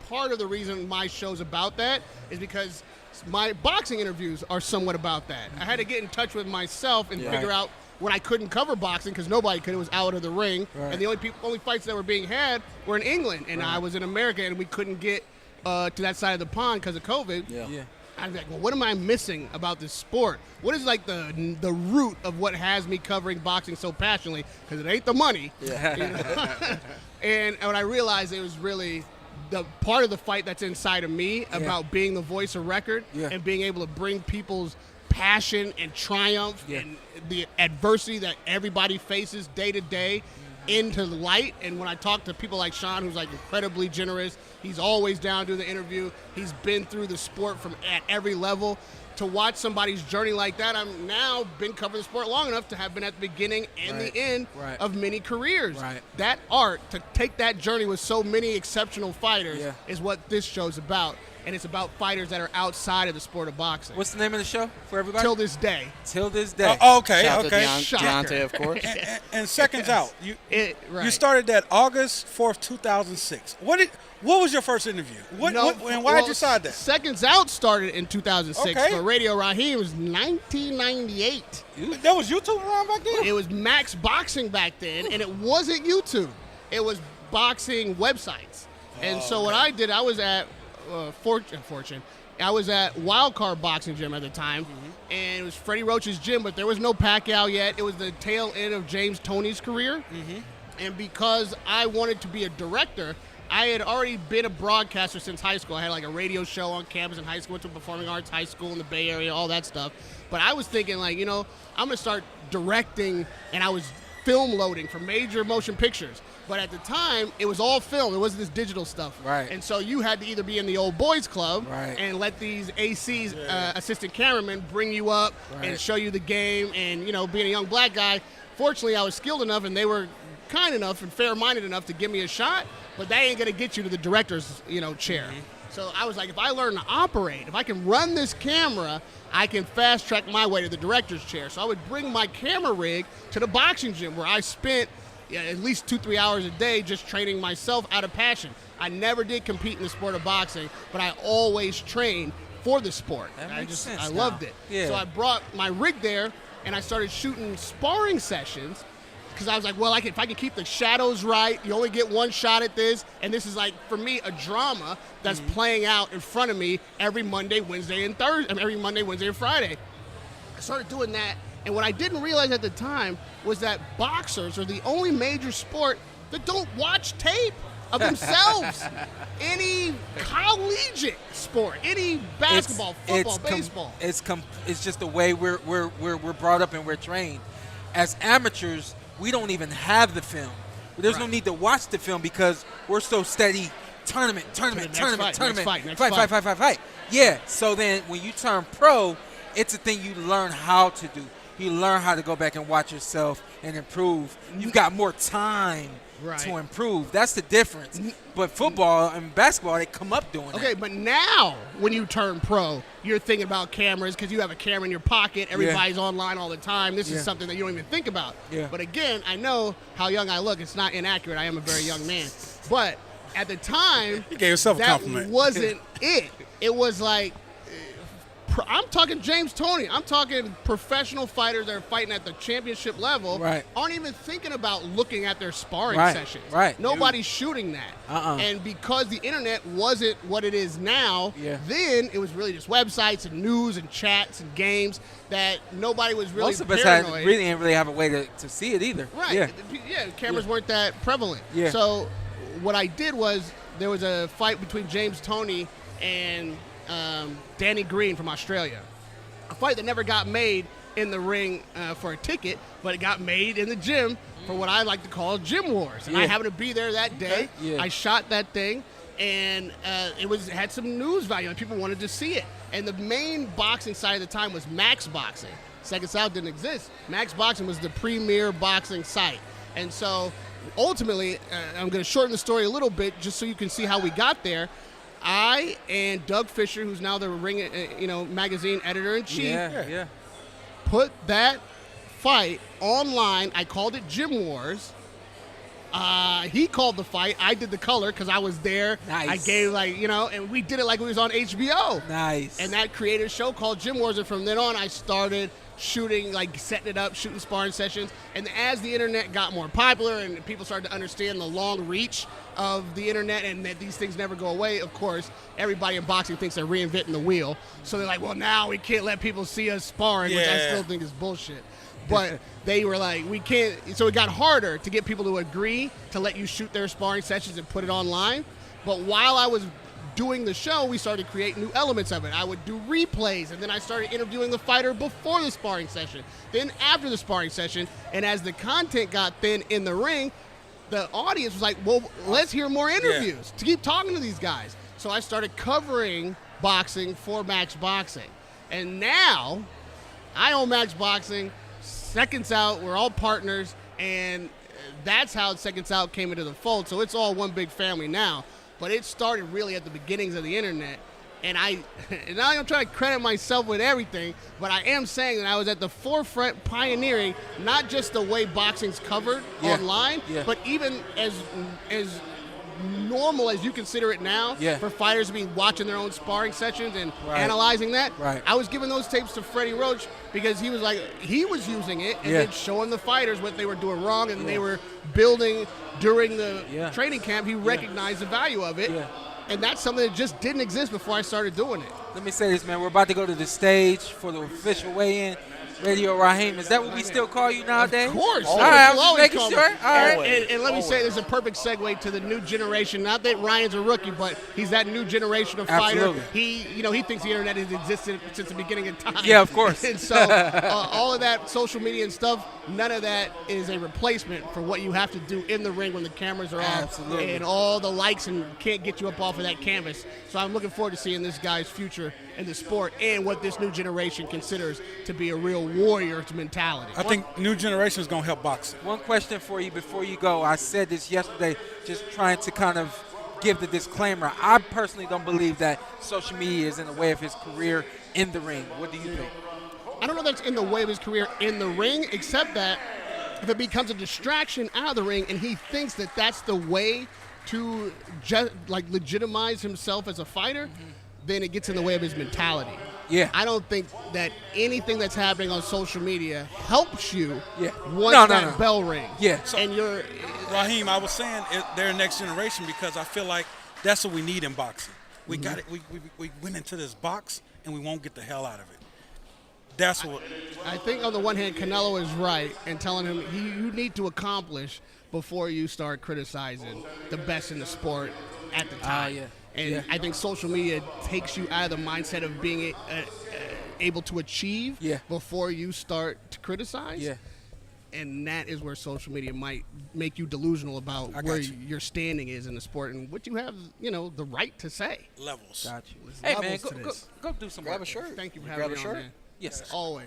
S6: part of the reason my show's about that is because my boxing interviews are somewhat about that. I had to get in touch with myself and figure out when I couldn't cover boxing because nobody could. It was out of the ring. And the only fights that were being had were in England. And I was in America, and we couldn't get to that side of the pond because of COVID. I was like, well, what am I missing about this sport? What is, like, the root of what has me covering boxing so passionately? Because it ain't the money. You know? And when I realized it was really the part of the fight that's inside of me about being the voice of record and being able to bring people's passion and triumph and the adversity that everybody faces day to day into the light. And when I talk to people like Shawn, who's, like, incredibly generous, he's always down to do the interview. He's been through the sport from at every level. To watch somebody's journey like that, I'm now been covering the sport long enough to have been at the beginning and the end of many careers. That art, to take that journey with so many exceptional fighters is what this show's about. And it's about fighters that are outside of the sport of boxing.
S2: What's the name of the show for everybody?
S6: Till This Day.
S2: Till This Day.
S3: Okay.
S4: Shout out to Deontay, of course.
S3: And Seconds Out. You started that August 4th, 2006. What was your first interview? And why did you decide that?
S6: Seconds Out started in 2006. For Radio Rahim, it was 1998.
S3: That was YouTube around back then?
S6: It was Max Boxing back then, and it wasn't YouTube. It was boxing websites. And so what I did, I was at Fortune. I was at Wildcard Boxing Gym at the time, and it was Freddie Roach's gym, but there was no Pacquiao yet. It was the tail end of James Toney's career. And because I wanted to be a director, I had already been a broadcaster since high school. I had, like, a radio show on campus in high school, went to Performing Arts High School in the Bay Area, all that stuff. But I was thinking, like, you know, I'm going to start directing, and I was film loading for major motion pictures. But at the time, it was all film. It wasn't this digital stuff. And so you had to either be in the old boys club and let these ACs, assistant cameramen, bring you up and show you the game. And, you know, being a young black guy, fortunately, I was skilled enough, and they were kind enough and fair-minded enough to give me a shot. But they ain't going to get you to the director's, you know, chair. So I was like, if I learn to operate, if I can run this camera, I can fast-track my way to the director's chair. So I would bring my camera rig to the boxing gym where I spent at least 2-3 hours a day just training myself out of passion. I never did compete in the sport of boxing, but I always trained for the sport. I loved it. So I brought my rig there, and I started shooting sparring sessions because I was like, well, if I can keep the shadows right, you only get one shot at this, and this is like, for me, a drama that's playing out in front of me every Monday, Wednesday, and Thursday, every Monday, Wednesday, and Friday. I started doing that, and what I didn't realize at the time was that boxers are the only major sport that don't watch tape of themselves. Any collegiate sport, any basketball, football, baseball.
S2: It's just the way we're brought up and we're trained. As amateurs, we don't even have the film. There's no need to watch the film because we're so steady. Tournament. Fight. Yeah. So then when you turn pro, it's a thing you learn how to do. You learn how to go back and watch yourself and improve. You've got more time to improve. That's the difference. But football and basketball, they come up doing that.
S6: Okay, but now when you turn pro, you're thinking about cameras because you have a camera in your pocket. Everybody's online all the time. This is something that you don't even think about.
S2: Yeah.
S6: But again, I know how young I look. It's not inaccurate. I am a very young man. But at the time,
S3: you gave yourself a compliment.
S6: That wasn't it. It was like, I'm talking James Toney. I'm talking professional fighters that are fighting at the championship level. Aren't even thinking about looking at their sparring sessions. Nobody's shooting that. And because the internet wasn't what it is now, then it was really just websites and news and chats and games that nobody was really
S2: Most of us
S6: paranoid.
S2: didn't really have a way to see it either.
S6: Cameras weren't that prevalent. So what I did was there was a fight between James Toney and Danny Green from Australia. A fight that never got made in the ring for a ticket, but it got made in the gym for what I like to call gym wars. And I happened to be there that day. I shot that thing, and it had some news value, and people wanted to see it. And the main boxing site at the time was Max Boxing. Second South didn't exist. Max Boxing was the premier boxing site. And so ultimately, I'm going to shorten the story a little bit just so you can see how we got there. I and Doug Fisher, who's now the Ring, magazine editor-in-chief, put that fight online. I called it Gym Wars. He called the fight. I did the color because I was there.
S2: Nice.
S6: I gave and we did it like we was on HBO.
S2: Nice.
S6: And that created a show called Gym Wars, and from then on, I started shooting, setting it up, shooting sparring sessions. And as the internet got more popular and people started to understand the long reach of the internet and that these things never go away, of course, everybody in boxing thinks they're reinventing the wheel. So they're like, well, now we can't let people see us sparring, which I still think is bullshit. But they were like, we can't. So it got harder to get people to agree to let you shoot their sparring sessions and put it online. But while I was doing the show, we started to create new elements of it. I would do replays, and then I started interviewing the fighter before the sparring session, then after the sparring session. And as the content got thin in the ring, the audience was like, well, let's hear more interviews to keep talking to these guys. So I started covering boxing for Max Boxing. And now I own Max Boxing. Seconds Out, we're all partners, and that's how Seconds Out came into the fold. So it's all one big family now. But it started really at the beginnings of the internet. And now I'm trying to credit myself with everything, but I am saying that I was at the forefront pioneering not just the way boxing's covered online, but even as normal as you consider it now for fighters to be watching their own sparring sessions and analyzing that. I was giving those tapes to Freddie Roach because he was using it and then showing the fighters what they were doing wrong, and they were building during the training camp. He recognized the value of it. And that's something that just didn't exist before I started doing it.
S2: Let me say this, man. We're about to go to the stage for the official weigh-in. Radio Rahim. Is that what we still call you nowadays?
S6: Of course.
S2: All right, I'm just making sure. All right.
S6: And let me say, this is a perfect segue to the new generation. Not that Ryan's a rookie, but he's that new generation of fighter. He thinks the internet has existed since the beginning of time.
S2: Yeah, of course.
S6: And so all of that social media and stuff, none of that is a replacement for what you have to do in the ring when the cameras are off.
S2: Absolutely.
S6: And all the likes and can't get you up off of that canvas. So I'm looking forward to seeing this guy's future in the sport and what this new generation considers to be a real warrior mentality.
S3: I think new generation is going to help boxing.
S2: One question for you before you go. I said this yesterday, just trying to kind of give the disclaimer. I personally don't believe that social media is in the way of his career in the ring. What do you think?
S6: I don't know that it's in the way of his career in the ring, except that if it becomes a distraction out of the ring and he thinks that that's the way to legitimize himself as a fighter, then it gets in the way of his mentality.
S2: Yeah.
S6: I don't think that anything that's happening on social media helps you
S2: Yeah.
S6: once
S2: No,
S6: that bell rings.
S2: Yeah.
S6: And you're
S3: Rahim, I was saying they're next generation because I feel like that's what we need in boxing. We
S2: Mm-hmm.
S3: got it. We went into this box and we won't get the hell out of it. That's what.
S6: I think on the one hand, Canelo is right in telling him you need to accomplish before you start criticizing the best in the sport at the time.
S2: Yeah.
S6: And
S2: Yeah.
S6: I think social media takes you out of the mindset of being able to achieve before you start to criticize.
S2: Yeah.
S6: And that is where social media might make you delusional about where your standing is in the sport and what you have, the right to say.
S3: Levels.
S2: Got you.
S6: There's
S2: Hey, man,
S6: levels
S2: go,
S6: to
S2: go,
S6: this.
S2: go do some
S4: Grab
S2: work.
S4: a shirt.
S6: Thank you for
S4: Grab
S6: having
S4: a
S6: me
S4: shirt.
S6: on, man.
S2: Yes.
S6: Always.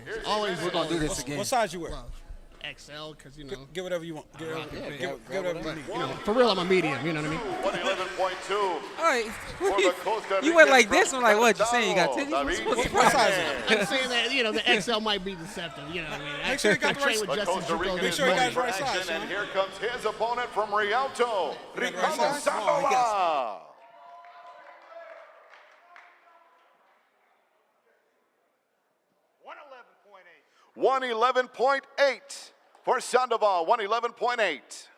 S2: We're going to do this again.
S3: What size you wear?
S6: Well, XL, because,
S3: Get whatever you want. Get whatever,
S6: Yeah,
S3: get whatever you need.
S6: for real, I'm a medium, you know what I mean?
S1: 111.2.
S2: All right.
S1: For the Costa
S2: You went
S1: Rican
S2: like this.
S1: from
S2: I'm like, what you saying? You got
S1: David
S2: titties? What's the
S3: What
S2: problem?
S3: size is it?
S6: I'm saying that, the XL might be deceptive, you know what I mean?
S3: Make sure you got
S6: I
S3: the
S6: train
S3: right-
S6: with
S1: The
S6: Justin
S1: Costa Rican
S6: Zucco
S1: is
S6: this
S3: sure you
S1: ready
S3: got
S1: for
S3: the right
S1: action,
S3: size,
S1: and
S3: Sean.
S1: here comes his opponent from Rialto, Ricardo
S3: size?
S1: Sandoval. 111.8 for Sandoval, 111.8.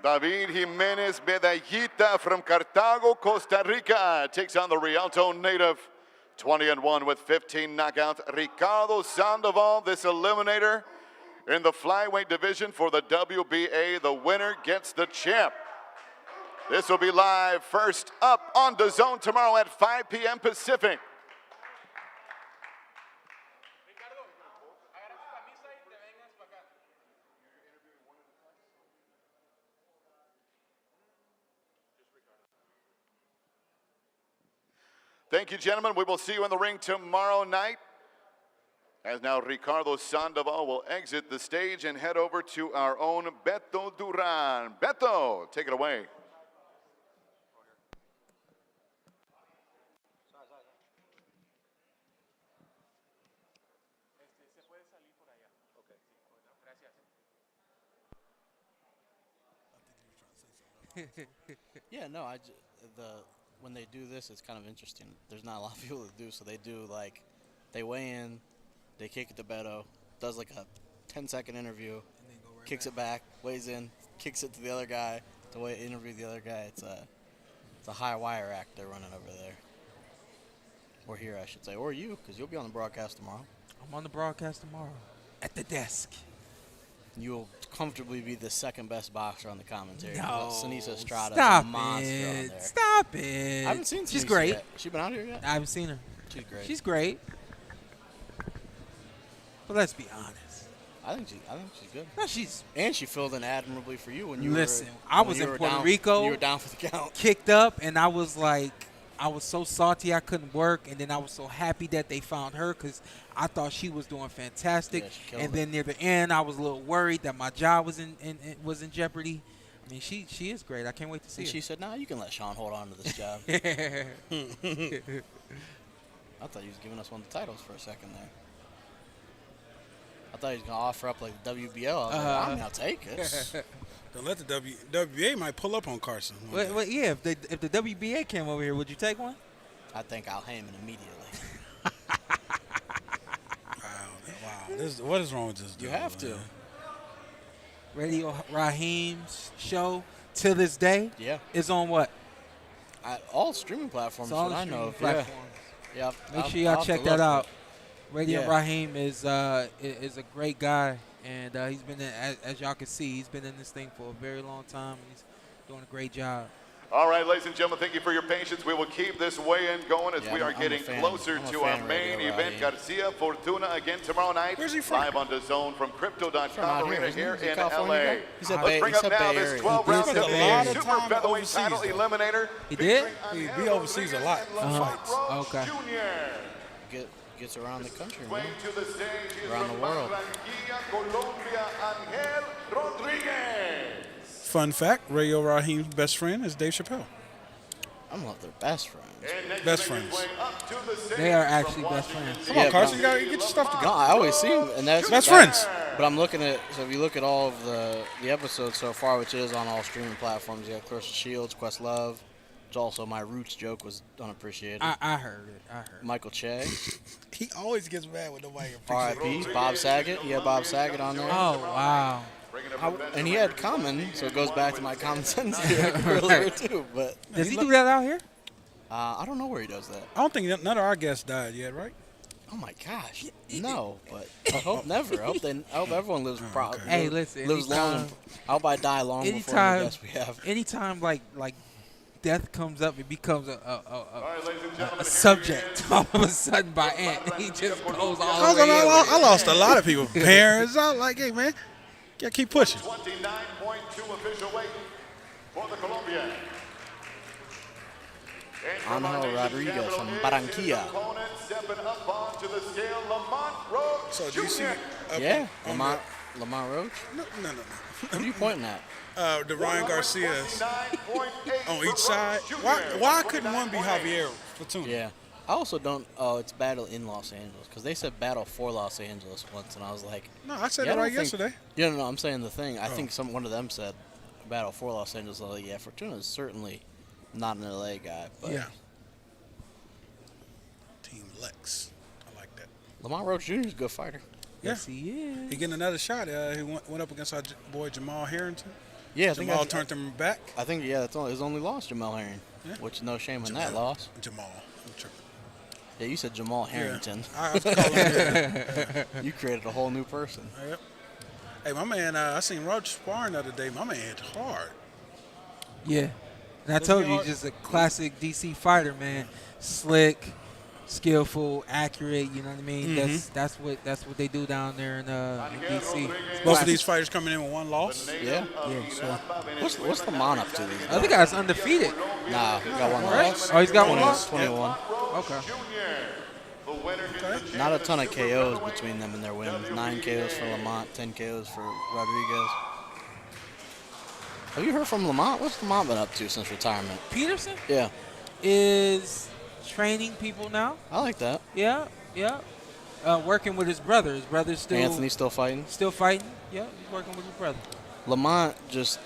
S1: David Jimenez Medallita from Cartago, Costa Rica takes on the Rialto native. 20-1 with 15 knockouts. Ricardo Sandoval, this eliminator in the flyweight division for the WBA. The winner gets the champ. This will be live first up on DAZN tomorrow at 5 p.m. Pacific. Thank you, gentlemen. We will see you in the ring tomorrow night. As now Ricardo Sandoval will exit the stage and head over to our own Beto Duran. Beto, take it away.
S4: Yeah, no, when they do this, it's kind of interesting. There's not a lot of people that do, so they do they weigh in, they kick it to Beto, does like a 10-second interview, kicks it back, weighs in, kicks it to the other guy, to interview the other guy. It's a high wire act they're running over there, or here I should say, or you, because you'll be on the broadcast tomorrow.
S2: I'm on the broadcast tomorrow at the desk.
S4: You'll comfortably be the second best boxer on the commentary.
S2: No,
S4: Sinisa Estrada
S2: stop
S4: is a monster on
S2: it.
S4: there.
S2: Stop it.
S4: I haven't seen
S2: She's
S4: Sinisa
S2: great.
S4: yet. She been out here yet?
S2: I haven't seen her.
S4: She's great.
S2: She's great. But let's be honest.
S4: I think she's good.
S2: No, she's
S4: And she filled in admirably for you when you
S2: Listen,
S4: were.
S2: I
S4: when
S2: was
S4: you
S2: in
S4: were
S2: Puerto
S4: down,
S2: Rico.
S4: You were down for the count.
S2: kicked up, and I was so salty I couldn't work, and then I was so happy that they found her because I thought she was doing fantastic.
S4: Yeah, she killed
S2: and
S4: it.
S2: then near the end, I was a little worried that my job was in jeopardy. I mean, she is great. I can't wait to see
S4: And
S2: her.
S4: she said, "Nah, you can let Shawn hold on to this job." I thought he was giving us one of the titles for a second there. I thought he was gonna offer up like the WBO. I was like, I'm gonna take it.
S3: Don't let the WBA might pull up on Carson.
S2: Well, yeah, if the WBA came over here, would you take one?
S4: I think I'll Heyman immediately.
S3: Wow. What is wrong with this dude?
S4: You have to.
S3: man?
S2: Radio Rahim's show to this day
S4: Yeah.
S2: is on what?
S4: All streaming platforms
S2: It's all
S4: that I
S2: the
S4: know
S2: streaming
S4: of.
S2: platforms.
S4: Yeah.
S2: Make sure y'all check that out. Radio
S4: Yeah.
S2: Rahim is a great guy, and he's been in, as y'all can see, he's been in this thing for a very long time. He's doing a great job.
S1: All right, ladies and gentlemen, thank you for your patience. We will keep this weigh-in going as we are getting closer to our main event. Garcia Fortuna again tomorrow night.
S3: Where's he from?
S1: Live on the Zone from Crypto.com Arena here in
S4: California
S1: LA.
S4: He said
S1: Let's bring up now this 12-round
S3: He spent a lot of
S1: super
S3: time
S1: featherweight
S3: overseas,
S1: title
S3: though.
S1: eliminator.
S2: He did?
S3: He oversees a lot of fights.
S2: Okay.
S4: Gets around the country, man.
S1: Swing to the stage. He is
S4: Around
S1: from
S4: the world.
S1: Brenagh, Colombia, Angel Rodriguez.
S3: Fun fact, Rayo Rahim's best friend is Dave Chappelle.
S4: I'm not their best friends.
S3: Best friends.
S2: They are actually best friends.
S3: Come on, Carson, you gotta get your stuff
S4: No,
S3: together.
S4: I always see him, and that's
S3: Best friends.
S4: But I'm looking at, so if you look at all of the episodes so far, which is on all streaming platforms, you have Clarissa Shields, Questlove, which also my Roots joke was unappreciated.
S2: I heard it.
S4: Michael Che,
S3: He always gets mad when nobody appreciates him.
S4: R.I.P. Bob Saget. He had Bob Saget on there.
S2: Oh, wow.
S4: And he had Common, so it goes back to my common sense earlier too. But
S2: Does he do that out here?
S4: I don't know where he does that.
S3: I don't think none of our guests died yet, right?
S4: Oh my gosh, no! But I hope never. I hope everyone lives
S2: Hey, listen,
S4: lives long.
S2: anytime-
S4: I hope I die long before the
S2: Anytime,
S4: guests we have.
S2: anytime like death comes up, it becomes
S1: All right, ladies and gentlemen,
S2: a subject all of a sudden by Ant. He just goes all the way in.
S3: I lost a lot of people. Parents, I was like, hey, man, gotta keep pushing.
S1: 29.2 official weight for the Colombian.
S4: Angel Rodriguez from Barranquilla.
S3: So do you see
S4: Yeah, Lamont Roach.
S3: No.
S4: What are you pointing at?
S3: The Ryan Garcias on each side. Why couldn't one be Javier Fortuna?
S4: Yeah. I also don't. Oh, it's Battle in Los Angeles because they said Battle for Los Angeles once, and I was like,
S3: No, I said
S4: yeah,
S3: it
S4: I don't
S3: right
S4: think-
S3: yesterday.
S4: Yeah, no, I'm saying the thing. I think one of them said Battle for Los Angeles. I was like, yeah, Fortuna is certainly not an LA guy, but
S3: Yeah. Team Lex. I like that.
S4: Lamont Roach Jr. is a good fighter.
S2: Yes, he is.
S3: He getting another shot. He went up against our boy Jamal Harrington.
S4: Yeah, I think
S3: Jamal turned him back.
S4: I think that's his only loss, Jamal Herring.
S3: Yeah.
S4: Which no shame in that loss.
S3: Jamal. I'm tripping.
S4: Yeah, you said Jamal Harrington.
S3: Yeah. I was calling him.
S4: You created a whole new person.
S3: Yep. Hey, my man, I seen Roach sparring the other day. My man hit hard.
S2: Yeah. And I told you, he's just a classic DC fighter, man. Slick, skillful, accurate. You know what I mean? That's what they do down there in DC.
S3: Most of these fighters coming in with one loss.
S4: Yeah.
S2: Yeah, so.
S4: What's Lamont up to these
S2: I think I was undefeated.
S4: Nah, he got one
S2: Right?
S4: loss.
S2: Oh, he's got one loss?
S4: 21.
S2: Okay.
S4: Not a ton of KOs between them in their wins. 9 KOs for Lamont, 10 KOs for Rodriguez. Have you heard from Lamont? What's Lamont been up to since retirement?
S2: Peterson
S4: Yeah,
S2: is training people now.
S4: I like that.
S2: Yeah. Working with his brother. His brother's still
S4: Anthony's still fighting.
S2: still fighting. Yeah, he's working with his brother.
S4: Lamont just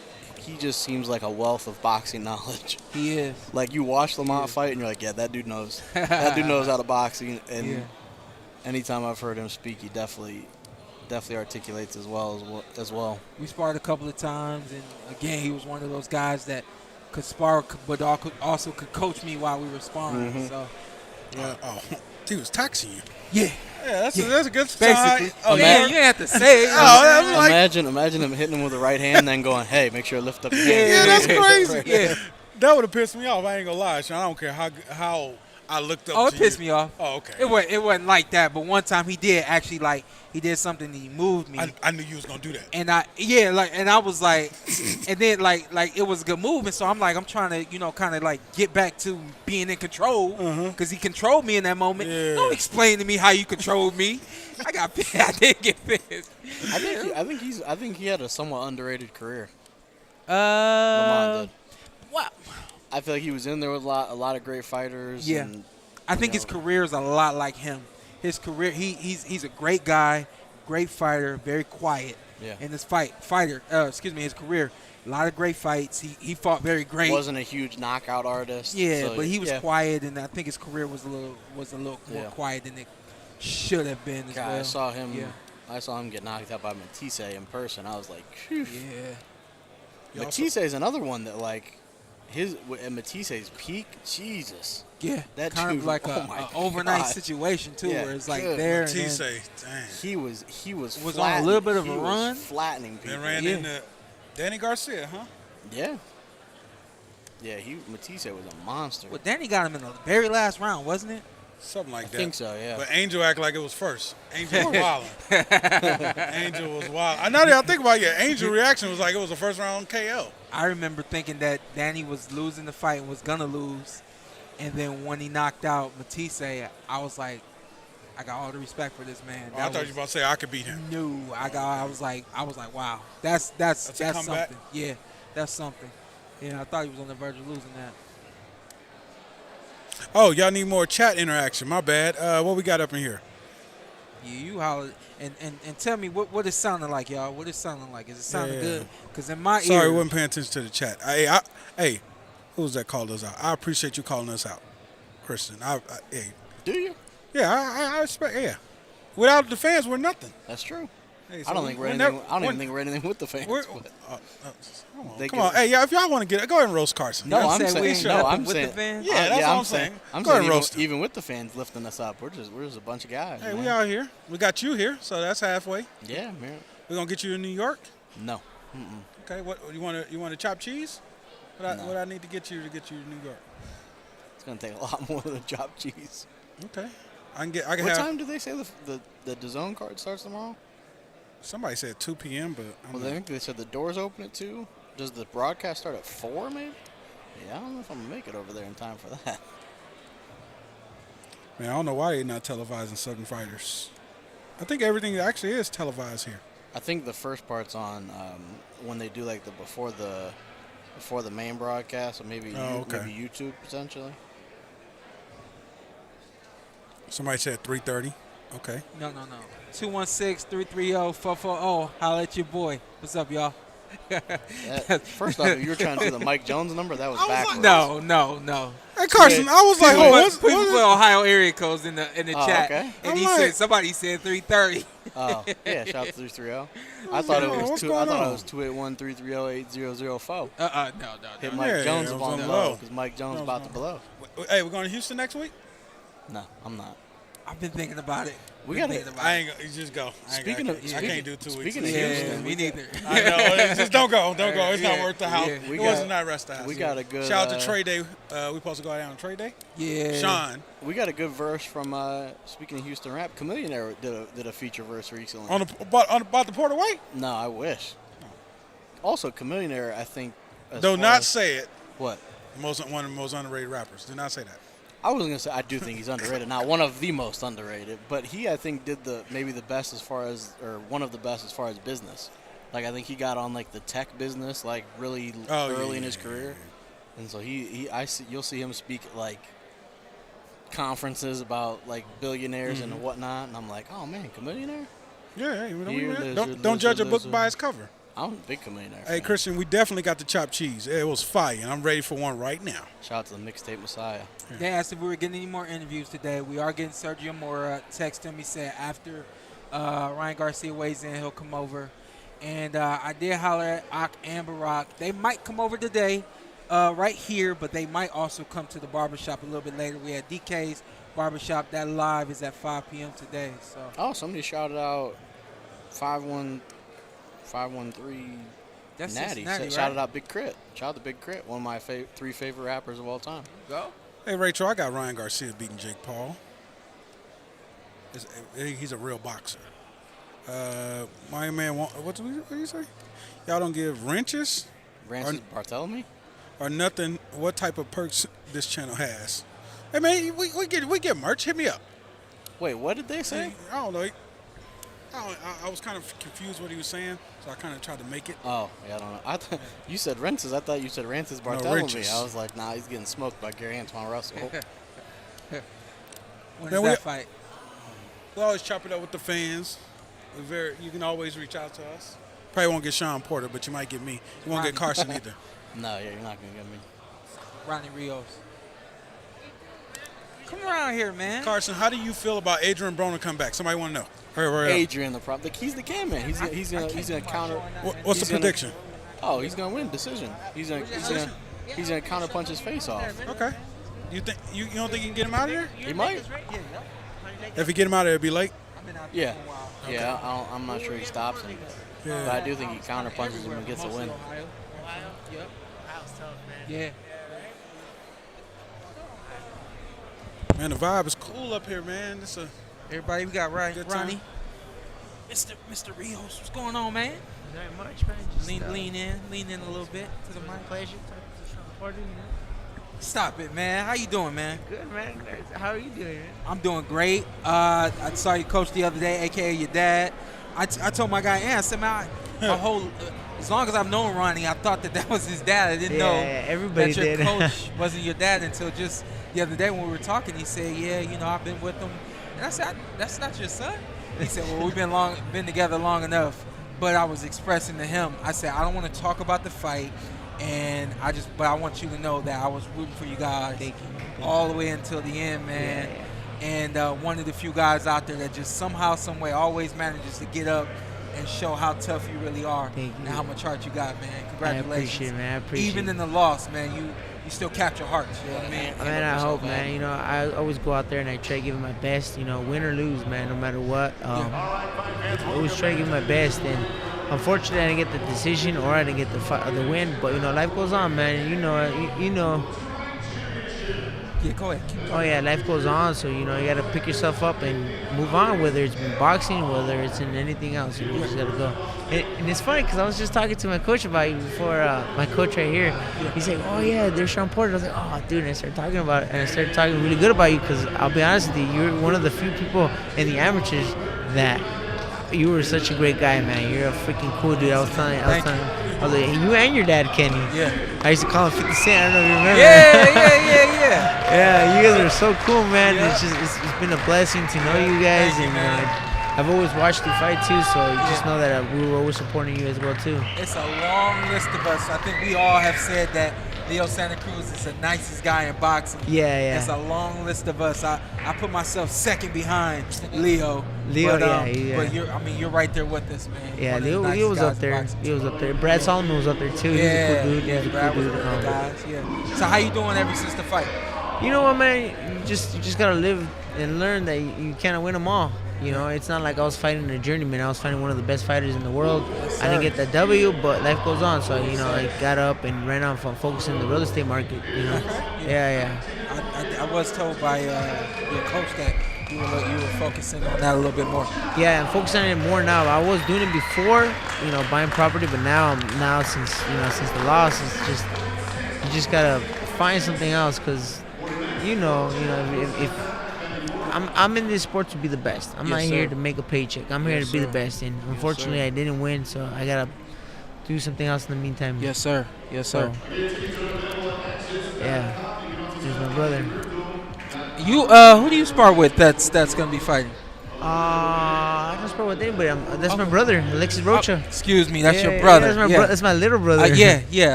S4: seems like a wealth of boxing knowledge.
S2: He is.
S4: Like you watch Lamont fight and you're like, yeah, that dude knows. That dude knows how to boxing. And
S2: Yeah.
S4: anytime I've heard him speak, he definitely articulates as well.
S2: We sparred a couple of times, and again, he was one of those guys that could spar, but also could coach me while we were sparring. So,
S3: He was taxing you.
S2: yeah,
S3: Yeah, that's a good
S2: basically.
S3: sign.
S2: Oh, yeah, you didn't have to say it.
S3: I'm like,
S4: Imagine him hitting him with the right hand, then going, "Hey, make sure to lift up your hand."
S3: yeah, that's crazy.
S2: Yeah.
S3: That would have pissed me off. I ain't gonna lie, Sean. I don't care how I looked up.
S2: Oh, it
S3: to
S2: pissed
S3: you.
S2: me off.
S3: Oh, okay.
S2: It wasn't like that, but one time he did actually he did something and he moved me.
S3: I knew you was gonna do that.
S2: And I was like, and then like it was a good movement. So I'm trying to, kind of get back to being in control because he controlled me in that moment.
S3: Yeah.
S2: Don't explain to me how you controlled me. I did get pissed.
S4: I think he had a somewhat underrated career.
S2: Wow.
S4: Lamont did. I feel like he was in there with a lot of great fighters.
S2: Yeah.
S4: And,
S2: I think his career is a lot like him. His career, he's a great guy, great fighter, very quiet.
S4: Yeah.
S2: In his his career, a lot of great fights. He fought very great.
S4: wasn't a huge knockout artist.
S2: Yeah,
S4: so,
S2: but he was
S4: yeah.
S2: quiet, and I think his career was a little more
S4: Yeah.
S2: quiet than it should have been as
S4: God,
S2: well.
S4: I saw him get knocked out by Matisse in person. I was like, phew.
S2: Yeah.
S4: Matisse is another one that at Matisse's peak, Jesus.
S2: Yeah,
S4: That
S2: kind
S4: dude,
S2: of like
S4: oh my
S2: a overnight
S4: God.
S2: situation too,
S4: Yeah,
S2: where it's like
S4: good.
S2: there and
S3: Matisse,
S2: then,
S3: dang.
S4: He was
S2: Was on a little bit of
S4: he
S2: a
S4: was
S2: run.
S4: flattening people.
S3: Then ran into Danny Garcia, huh?
S4: Yeah. Yeah, Matisse was a monster.
S2: Well, Danny got him in the very last round, wasn't it?
S3: Something like that.
S4: I think so, yeah.
S3: But Angel acted like it was first. Angel was wilding. Angel was wild. Now that I think about it, Angel reaction was like it was a first round KO.
S2: I remember thinking that Danny was losing the fight and was going to lose. And then when he knocked out Matisse, I was like, I got all the respect for this man.
S3: Oh, I thought you were about to say I could beat him.
S2: No, I was like, wow, that's something. Yeah, that's something. Yeah, I thought he was on the verge of losing that.
S3: Oh, y'all need more chat interaction. My bad. What we got up in here?
S2: Yeah, you holler and tell me what it's sounding like, y'all. What it's sounding like? Is it sounding good? Because in my
S3: Sorry,
S2: ear,
S3: wasn't paying attention to the chat. Hey, who's that called us out? I appreciate you calling us out, Christian. Hey.
S4: Do you?
S3: Yeah, I respect. Yeah, without the fans, we're nothing.
S4: That's true.
S3: Hey,
S4: I don't think we're anything. I don't even think we're anything with the fans.
S3: Come on. Hey, yeah, if y'all want to get it, go ahead and roast Carson.
S4: No, I'm
S2: saying we ain't
S4: saying. No, I'm
S2: with
S4: saying.
S2: the fans?
S3: Yeah, that's what I'm saying.
S4: I'm
S3: Go ahead
S4: saying
S3: and roast him.
S4: even with the fans lifting us up, we're just a bunch of guys.
S3: Hey,
S4: man.
S3: we out here. We got you here, so that's halfway.
S4: Yeah, man.
S3: We're gonna get you in New York.
S4: No.
S3: Okay. What you want to chop cheese? What I need to get you to New York?
S4: It's gonna take a lot more than chopped cheese.
S3: Okay. I can
S4: What
S3: have.
S4: time do they say the DAZN card starts tomorrow?
S3: Somebody said 2 p.m., but
S4: Well, I think they said the doors open at 2. Does the broadcast start at 4, maybe? Yeah, I don't know if I'm going to make it over there in time for that.
S3: man, I don't know why they're not televising Southern Fighters. I think everything actually is televised here.
S4: I think the first part's on when they do like before the main broadcast, or maybe maybe YouTube potentially.
S3: Somebody said 3:30. Okay.
S2: No. 216-330-440. Holla at your boy. What's up, y'all?
S4: First off, if you were trying to do the Mike Jones number, that was backwards.
S2: No.
S3: Hey Carson, I was like,
S2: People put Ohio area codes in the chat,
S4: okay.
S2: and somebody said 330.
S4: Oh, yeah, shout out to 330. I thought it was
S3: what's
S4: 281-330-8004.
S2: No.
S4: Hit Mike Jones up on the low because Mike Jones about to blow.
S3: Hey, we're going to Houston next week?
S4: No, I'm not.
S2: I've been thinking about it.
S4: We got it.
S3: I ain't you just go. I can't do 2 weeks.
S4: Speaking of
S2: Yeah,
S4: Houston,
S2: me neither.
S3: I know. Just don't go. Don't go. It's not worth the house.
S2: Yeah.
S3: It wasn't that rest the house.
S4: We got a good.
S3: Shout out to Trade Day. We supposed to go down on Trade Day.
S2: Yeah.
S3: Sean.
S4: We got a good verse from speaking of Houston rap. Chameleonaire did a feature verse recently.
S3: About the Porter Weigh?
S4: No, I wish. Also, Chameleonaire, I think.
S3: Do not say it.
S4: What?
S3: One of the most underrated rappers. Do not say that.
S4: I was gonna say I do think he's underrated. Not one of the most underrated, but he I think did maybe the best as far as, or one of the best as far as business. Like I think he got on like the tech business like really early in his career, and so you'll see him speak at like conferences about like billionaires and whatnot, and I'm like, oh man, Chameleonaire.
S3: Yeah, don't judge a book by its cover.
S4: I'm a big Chameleonaire.
S3: Hey, Christian, we definitely got the chopped cheese. It was fire, and I'm ready for one right now.
S4: Shout out to the Mixtape Messiah.
S2: They asked if we were getting any more interviews today. We are getting Sergio Mora. Text him. He said after Ryan Garcia weighs in, he'll come over. And I did holler at Ak and Barack. They might come over today right here, but they might also come to the barbershop a little bit later. We had DK's barbershop. That live is at 5 p.m. today. So.
S4: Somebody shouted out 513
S2: That's
S4: Natty.
S2: Natty,
S4: Shouted out Big Crit. Shout out to Big Crit, one of my 3 favorite rappers of all time.
S2: Go.
S3: Hey, Rachel, I got Ryan Garcia beating Jake Paul. He's a real boxer. My man, what do you say? Y'all don't give wrenches?
S4: Francis Bartholomew?
S3: Or nothing. What type of perks this channel has? Hey, man, we get merch. Hit me up.
S4: Wait, what did they say?
S3: I don't know. I was kind of confused what he was saying, so I kind of tried to make it.
S4: Oh, yeah, I don't know. You said Rences. I thought you said Rancis Bartholomew.
S3: Rences.
S4: I was like, nah, he's getting smoked by Gary Antoine Russell.
S2: When is that fight?
S3: We always chop it up with the fans. You can always reach out to us. Probably won't get Shawn Porter, but you might get me. You won't get Carson either.
S4: No, yeah, you're not going to get me.
S2: Ronnie Rios. Come around here, man.
S3: Carson, how do you feel about Adrian Broner come back? Somebody want to know. Hurry up.
S4: Adrian, he's the can man. He's gonna counter.
S3: What's the prediction?
S4: He's gonna win decision. He's gonna counter punch his face off.
S3: Okay. You don't think you can get him out of there?
S4: He might.
S3: If you get him out of there, it'd be late.
S4: Yeah. Okay. Yeah. I'm not sure he stops him, but I do think he counter punches him and gets a win.
S2: Yeah.
S3: Man, the vibe is cool up here, man.
S2: Everybody, we got
S3: Good time.
S2: Ronnie. Mr. Rios, what's going on, man?
S7: Not much, man. Just,
S2: Lean in a little bit to the mic.
S7: pleasure talking to Shawn Porter, you know.
S2: Stop it, man. How you doing, man?
S7: Good, man. How are you doing, man?
S2: I'm doing great. I saw you coach the other day, aka your dad. I told my guy, I said, man, as long as I've known Ronnie, I thought that was his dad. I didn't know
S7: everybody
S2: that your
S7: did.
S2: coach wasn't your dad until just the other day when we were talking. He said, I've been with him. And I said, that's not your son? He said, well, we've been together long enough. But I was expressing to him, I said, I don't want to talk about the fight, but I want you to know that I was rooting for you guys all the way until the end, man. And one of the few guys out there that just somehow, some way, always manages to get up and show how tough you really are and how much heart you got, man. Congratulations.
S7: I appreciate it, man. I appreciate
S2: Even in the loss, man, you still capture hearts. You know what I mean?
S7: Man, I hope, man. You know, I always go out there and I try to give it my best. You know, win or lose, man, no matter what. I always try to give it my best. And unfortunately, I didn't get the decision or I didn't get the win. But you know, life goes on, man. And you know.
S2: Yeah, go ahead.
S7: Oh yeah, life goes on. So you know, you gotta pick yourself up and move on. Whether it's in boxing, whether it's in anything else, you just gotta go. And it's funny because I was just talking to my coach about you before. My coach right here, he's like, "Oh yeah, there's Shawn Porter." I was like, "Oh dude," and I started talking about it, and I started talking really good about you because I'll be honest with you, you're one of the few people in the amateurs that you were such a great guy, man. You're a freaking cool dude. I was telling you, you and your dad, Kenny.
S2: Yeah.
S7: I used to call him 50 Cent. I don't know if you remember.
S2: Yeah.
S7: Yeah, you guys are so cool, man. Yeah. It's been a blessing to know you guys, and I've always watched you fight too. So you just know that we were always supporting you as well too.
S2: It's a long list of us. I think we all have said that Leo Santa Cruz is the nicest guy in boxing.
S7: Yeah.
S2: It's a long list of us. I put myself second behind Leo. But you're right there with us, man.
S7: Yeah, Leo was up there. He was up there. Brad Solomon was up there too.
S2: Yeah,
S7: He's a cool dude.
S2: yeah, Brad was one of the guys. Yeah. So how you doing ever since the fight?
S7: You know what, man? You just gotta live and learn that you can't win them all. You know, it's not like I was fighting a journeyman. I was fighting one of the best fighters in the world.
S2: Yes,
S7: I didn't get that W, but life goes on. So, you know, I got up and ran on from focusing on the real estate market, you know. Yeah.
S2: I was told by your coach that you were focusing on that a little bit more.
S7: Yeah, I'm focusing on it more now. I was doing it before, you know, buying property, but now since the loss, it's just, you just got to find something else because, you know, if I'm in this sport to be the best. I'm not here to make a paycheck. I'm here to be the best. And unfortunately, I didn't win, so I gotta do something else in the meantime.
S2: Yes, sir.
S7: Yeah, here's my brother.
S2: You who do you spar with? That's gonna be fighting.
S7: I don't spar with anybody. That's my brother, Alexis Rocha.
S2: Excuse me, that's your brother.
S7: That's my little brother.
S2: I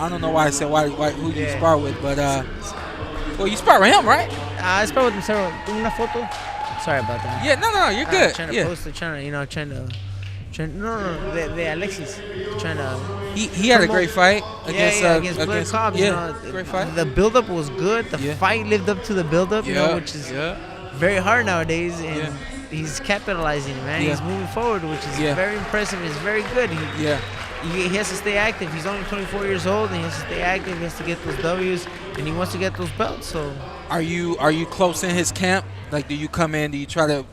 S2: don't know why I said who you spar with, but well, you spar with him, right?
S7: I spar with him several. Una foto. Sorry about that.
S2: Yeah, no, you're good.
S7: Trying to post it, trying to the Alexis trying to.
S2: He had a great fight
S7: against Blair Cobb.
S2: Great fight.
S7: The build-up was good. The fight lived up to the build-up, which is very hard nowadays, and he's capitalizing, man. He's moving forward, which is very impressive. It's very good. He has to stay active. He's only 24 years old, and he has to stay active. He has to get those W's, and he wants to get those belts. So,
S2: are you close in his camp? Like, do you come in? Do you try to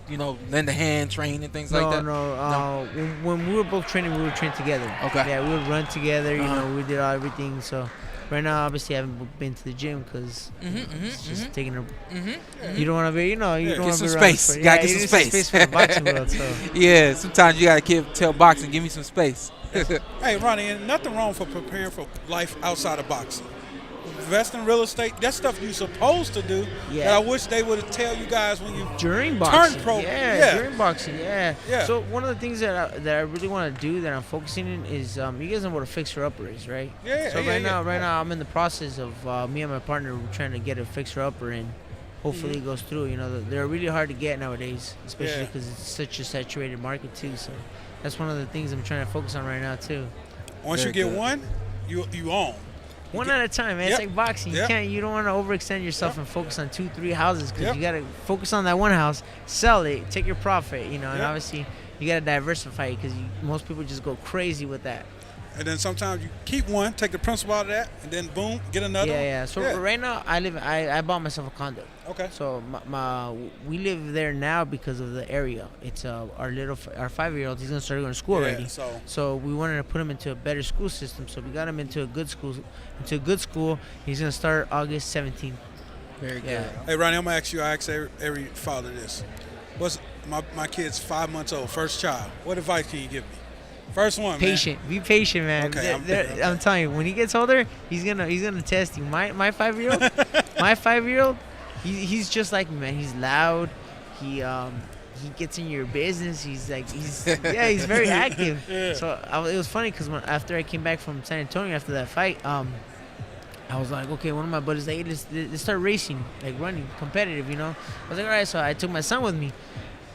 S2: lend a hand, train, and things like that?
S7: No. When we were both training, we would train together.
S2: Okay.
S7: Yeah, we would run together. We did everything. So. Right now, obviously, I haven't been to the gym because it's just taking a. You don't want to be, you don't want to be
S2: get some space. You gotta get some space
S7: for the boxing world. So.
S2: Yeah, sometimes you gotta tell boxing, give me some space.
S3: Hey, Ronnie, and nothing wrong for preparing for life outside of boxing. Invest in real estate, that's stuff you're supposed to do.
S7: Yeah.
S3: That I wish they would tell you guys when you
S7: during boxing.
S3: turn pro.
S7: During boxing. Yeah. So one of the things that I really want to do that I'm focusing in is you guys know what a fixer-upper is, right?
S3: Yeah.
S7: So right now I'm in the process of me and my partner trying to get a fixer-upper and hopefully it goes through. They're really hard to get nowadays, especially because it's such a saturated market too. So that's one of the things I'm trying to focus on right now too.
S3: Once you get one, you own.
S7: One at a time, man. It's like boxing. You don't want to overextend yourself and focus on 2-3 houses because you got to focus on that one house, sell it, take your profit, and obviously you got to diversify it because most people just go crazy with that.
S3: and then sometimes you keep one, take the principal out of that, and then boom, get another one.
S7: Yeah. So right now, I bought myself a condo.
S3: Okay.
S7: So we live there now because of the area. It's our 5-year-old. He's gonna start going to school already. So we wanted to put him into a better school system. So we got him into a good school. He's gonna start August 17th.
S2: Very good.
S3: Hey, Ronnie, I'm gonna ask you. I ask every father this. What's my kid's 5 months old, first child. What advice can you give me? First one,
S7: patient.
S3: man.
S7: Be patient, man.
S3: Okay,
S7: I'm telling you, when he gets older, he's gonna test you. My 5-year-old, he's just like me, man. He's loud. He gets in your business. He's very active.
S3: Yeah.
S7: So it was funny because after I came back from San Antonio after that fight, I was like, okay, one of my buddies like, hey, let's start racing, like running, competitive, you know. I was like, all right. So I took my son with me.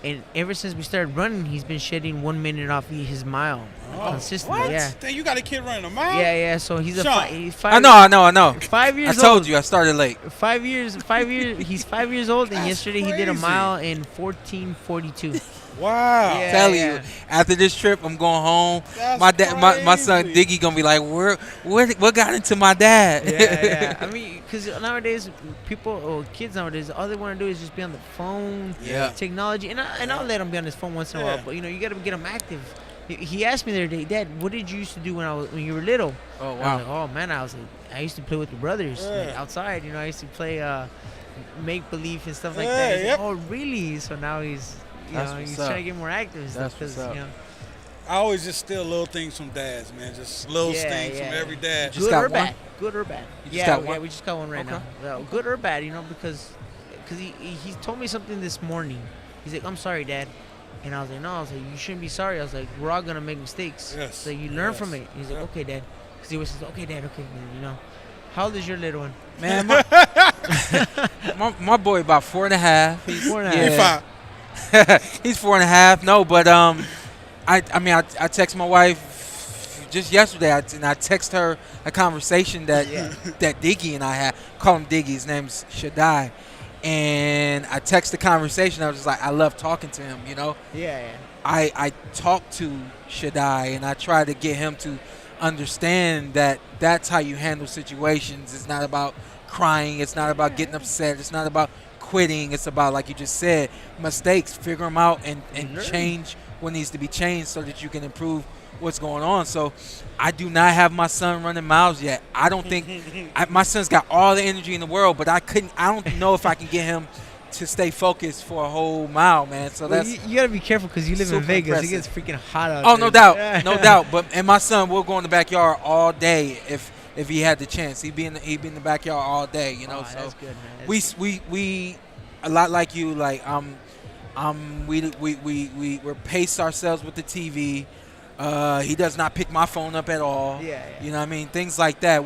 S7: And ever since we started running, he's been shedding 1 minute off his mile consistently.
S3: What?
S7: Yeah.
S3: Then you got a kid running a mile?
S7: Yeah. So he's he's 5.
S2: I know.
S7: 5 years
S2: I
S7: old.
S2: told you I started late.
S7: 5 years. He's 5 years old, and yesterday he did a
S3: crazy.
S7: mile in 14:42.
S3: Wow.
S7: Yeah.
S2: Tell you, after this trip, I'm going home.
S3: That's
S2: My son
S3: crazy.
S2: Diggy gonna be like, what got into my dad?
S7: Yeah. I mean, because nowadays kids nowadays, all they want to do is just be on the phone, technology, and I'll let him be on his phone once in a while. But you got to get him active. He asked me the other day, Dad, what did you used to do when you were little?
S2: Oh wow.
S7: I was like, oh man, I used to play with the brothers like, outside. I used to play make believe and stuff like that. He's like, oh really? So now he's he's trying to get more active and stuff because
S3: I always just steal little things from dads, man. Just little things from every dad.
S2: Just got one?
S7: Good or bad?
S2: got one?
S7: Yeah, we just got one right now. Well, good or bad, because he told me something this morning. He's like, I'm sorry, Dad. And I was like, no. I was like, you shouldn't be sorry. I was like, we're all going to make mistakes.
S3: Yes.
S7: So you learn from it. He's like, okay, Dad. Because he always says, okay, Dad, okay. How old is your little one?
S2: Man, my boy about 4.5.
S7: He's 4.5.
S2: Yeah. He's 4.5. No, but I text my wife just yesterday, and I text her a conversation that Diggy and I had. Call him Diggy. His name's Shaddai. And I text the conversation. I was just like, I love talking to him,
S7: Yeah.
S2: I talk to Shaddai, and I try to get him to understand that that's how you handle situations. It's not about crying. It's not about getting upset. It's not about quitting. It's about, like you just said, mistakes. Figure them out and change what needs to be changed so that you can improve what's going on. So I do not have my son running miles yet. I don't think my son's got all the energy in the world, but I don't know if I can get him to stay focused for a whole mile, man. So that's
S7: you gotta be careful because you live in Vegas.
S2: impressive.
S7: It gets freaking hot out.
S2: Oh,
S7: there.
S2: no doubt. But my son will go in the backyard all day if he had the chance. He'd be in the backyard all day,
S7: Oh,
S2: so
S7: that's good, man.
S2: we a lot like you, like we pace ourselves with the TV. He does not pick my phone up at all.
S7: Yeah.
S2: You know what I mean? Things like that.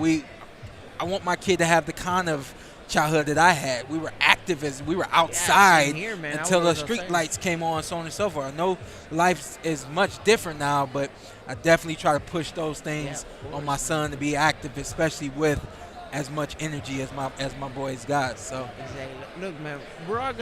S2: I want my kid to have the kind of childhood that I had. We were active as we were outside
S7: here, man.
S2: until the
S7: was
S2: street
S7: outside.
S2: lights came on, so on and so forth. I know life is much different now, but I definitely try to push those things on my son to be active, especially with as much energy as my boys got. So
S7: Exactly. Look, man, we're not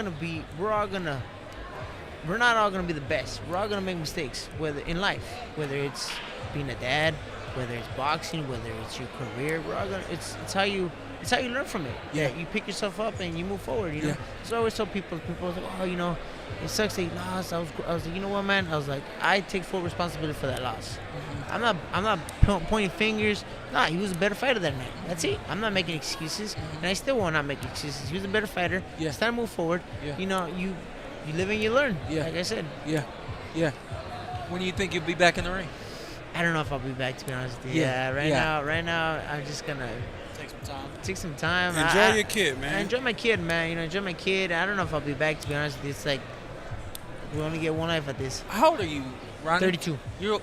S7: all gonna be the best. We're all gonna make mistakes, whether in life, whether it's being a dad, whether it's boxing, whether it's your career. We're all gonna. It's how you learn from it.
S2: Yeah.
S7: You pick yourself up and you move forward. You know.
S2: Yeah.
S7: So I always tell people are like, oh, it sucks that you lost. I was like, you know what, man? I was like, I take full responsibility for that loss.
S2: Mm-hmm.
S7: I'm not pointing fingers. Nah, he was a better fighter than me. That's it. I'm not making excuses, and I still will not make excuses. He was a better fighter.
S2: Yeah.
S7: It's time to move forward.
S2: Yeah.
S7: You live and you learn.
S2: Yeah.
S7: Like I said.
S2: Yeah. When do you think you'll be back in the ring?
S7: I don't know if I'll be back, to be honest with you.
S2: Yeah.
S7: Right now, I'm just gonna take some time.
S3: Enjoy your kid, man.
S7: I enjoy my kid, man. Enjoy my kid. I don't know if I'll be back, to be honest with you. It's like we only get one life at this.
S2: How old are you, Ronnie?
S7: 32.
S2: You're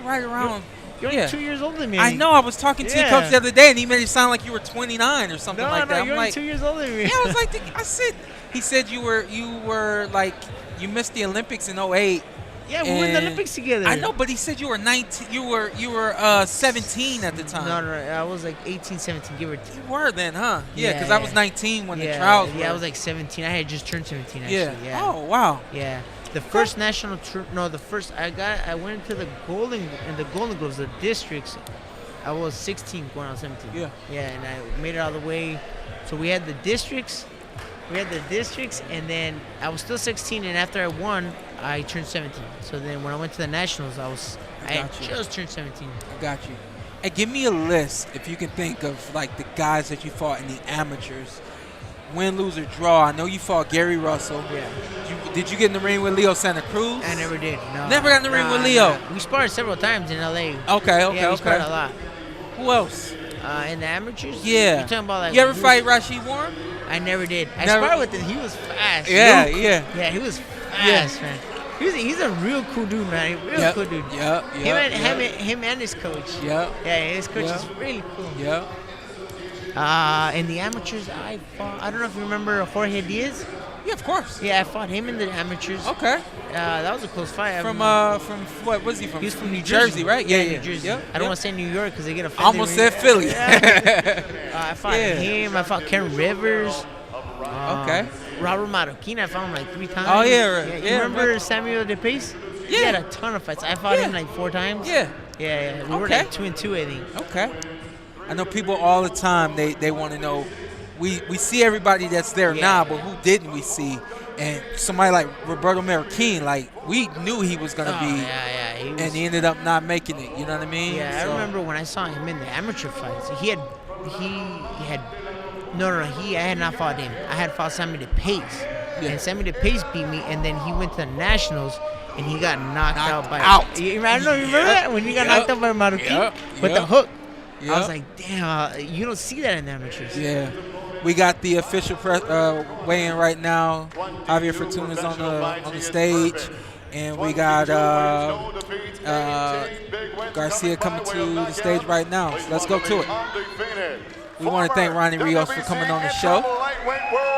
S2: right around.
S7: You're only 2 years older than me.
S2: I know. I was talking to your coach the other day, and he made it sound like you were 29 or something like that.
S7: No,
S2: I'm
S7: you're
S2: like,
S7: only 2 years older than me.
S2: Yeah, I was like, he said you were like, you missed the Olympics in 08.
S7: Yeah, we were in the Olympics together.
S2: I know, but he said you were 19. You were 17 at the time.
S7: No, I was like 18, 17, give or take.
S2: You were then, huh? Yeah, because I was 19 when the
S7: Yeah,
S2: trials were.
S7: I was like 17. I had just turned 17, actually.
S2: Yeah. Oh, wow.
S7: Yeah. The first the first I went into the Golden Gloves, the districts. I was 16 going on 17.
S2: Yeah.
S7: Yeah, and I made it all the way. So we had the districts. And then I was still 16, and after I won, I turned 17. So then when I went to the nationals, I had just turned 17.
S2: I got you. And give me a list, if you can think of, like, the guys that you fought in the amateurs. Win, lose, or draw. I know you fought Gary Russell.
S7: Yeah.
S2: Did you get in the ring with Leo Santa Cruz?
S7: I never did. No.
S2: Never got in the ring with Leo?
S7: No. We sparred several times in L.A.
S2: Okay.
S7: Yeah, we sparred a lot.
S2: Who else?
S7: In the amateurs?
S2: Yeah.
S7: You talking about, like,
S2: you ever fight Rashid Warren?
S7: I never did. I
S2: Never?
S7: sparred with him. He was fast.
S2: Yeah.
S7: Yeah, he was fast, man. He's a real cool dude, man. Real cool dude. Him and his coach.
S2: Yeah,
S7: his coach is really cool.
S2: Yeah.
S7: In the amateurs, I fought. I don't know if you remember Jorge Diaz.
S2: Yeah, of course.
S7: Yeah, I fought him in the amateurs.
S2: Okay.
S7: That was a close fight.
S2: From what was he from?
S7: He was from
S2: New Jersey, right? Yeah,
S7: New Jersey.
S2: Yep,
S7: I don't want to say New York because they get offended.
S2: Almost said Philly.
S7: I fought him. I fought Ken Rivers.
S2: Okay.
S7: Robert Marroquin, I fought him like 3 times.
S2: Oh, yeah.
S7: You remember Samuel DePace?
S2: Yeah.
S7: He had a ton of fights. I fought him like 4 times.
S2: Yeah.
S7: Yeah. We were like 2-2, I think.
S2: Okay. I know people all the time, they want to know, we see everybody that's there now, but who didn't we see? And somebody like Roberto Marroquin, like, we knew he was going to be, and he ended up not making it, you know what I mean?
S7: Yeah, I remember when I saw him in the amateur fights, I had not fought him. I had fought Sammy DePace. Yeah. And Sammy DePace beat me, and then he went to the nationals, and he got knocked out by... I don't know, you remember that? When he got knocked out by Marroquin with the hook. I was like, damn, you don't see that in the amateurs.
S2: Yeah. We got the official weigh-in right now. Javier Fortuna is on the stage. And we got Garcia coming to the stage right now. So let's go to it. We want to thank Ronnie Rios for coming on the show.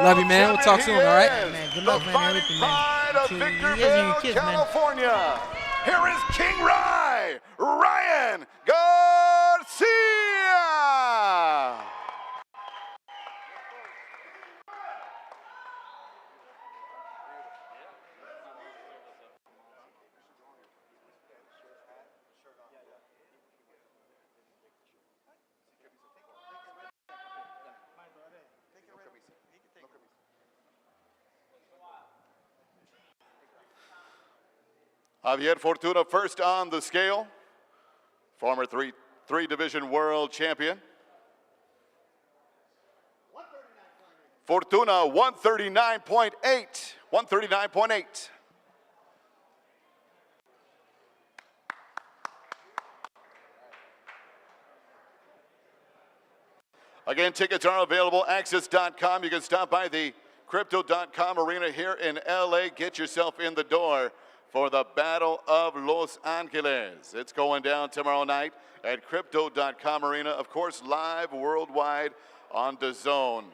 S2: Love you, man. We'll talk soon, all right?
S7: Man, good luck, man. Everything, man. You guys and your kids, man.
S1: California. Here is King Ryan Garcia. Javier Fortuna first on the scale, former three division world champion. Fortuna 139.8. 139.8. Again, tickets are available, access.com. You can stop by the crypto.com arena here in LA. Get yourself in the door for the Battle of Los Angeles. It's going down tomorrow night at crypto.com arena. Of course, live worldwide on DAZN.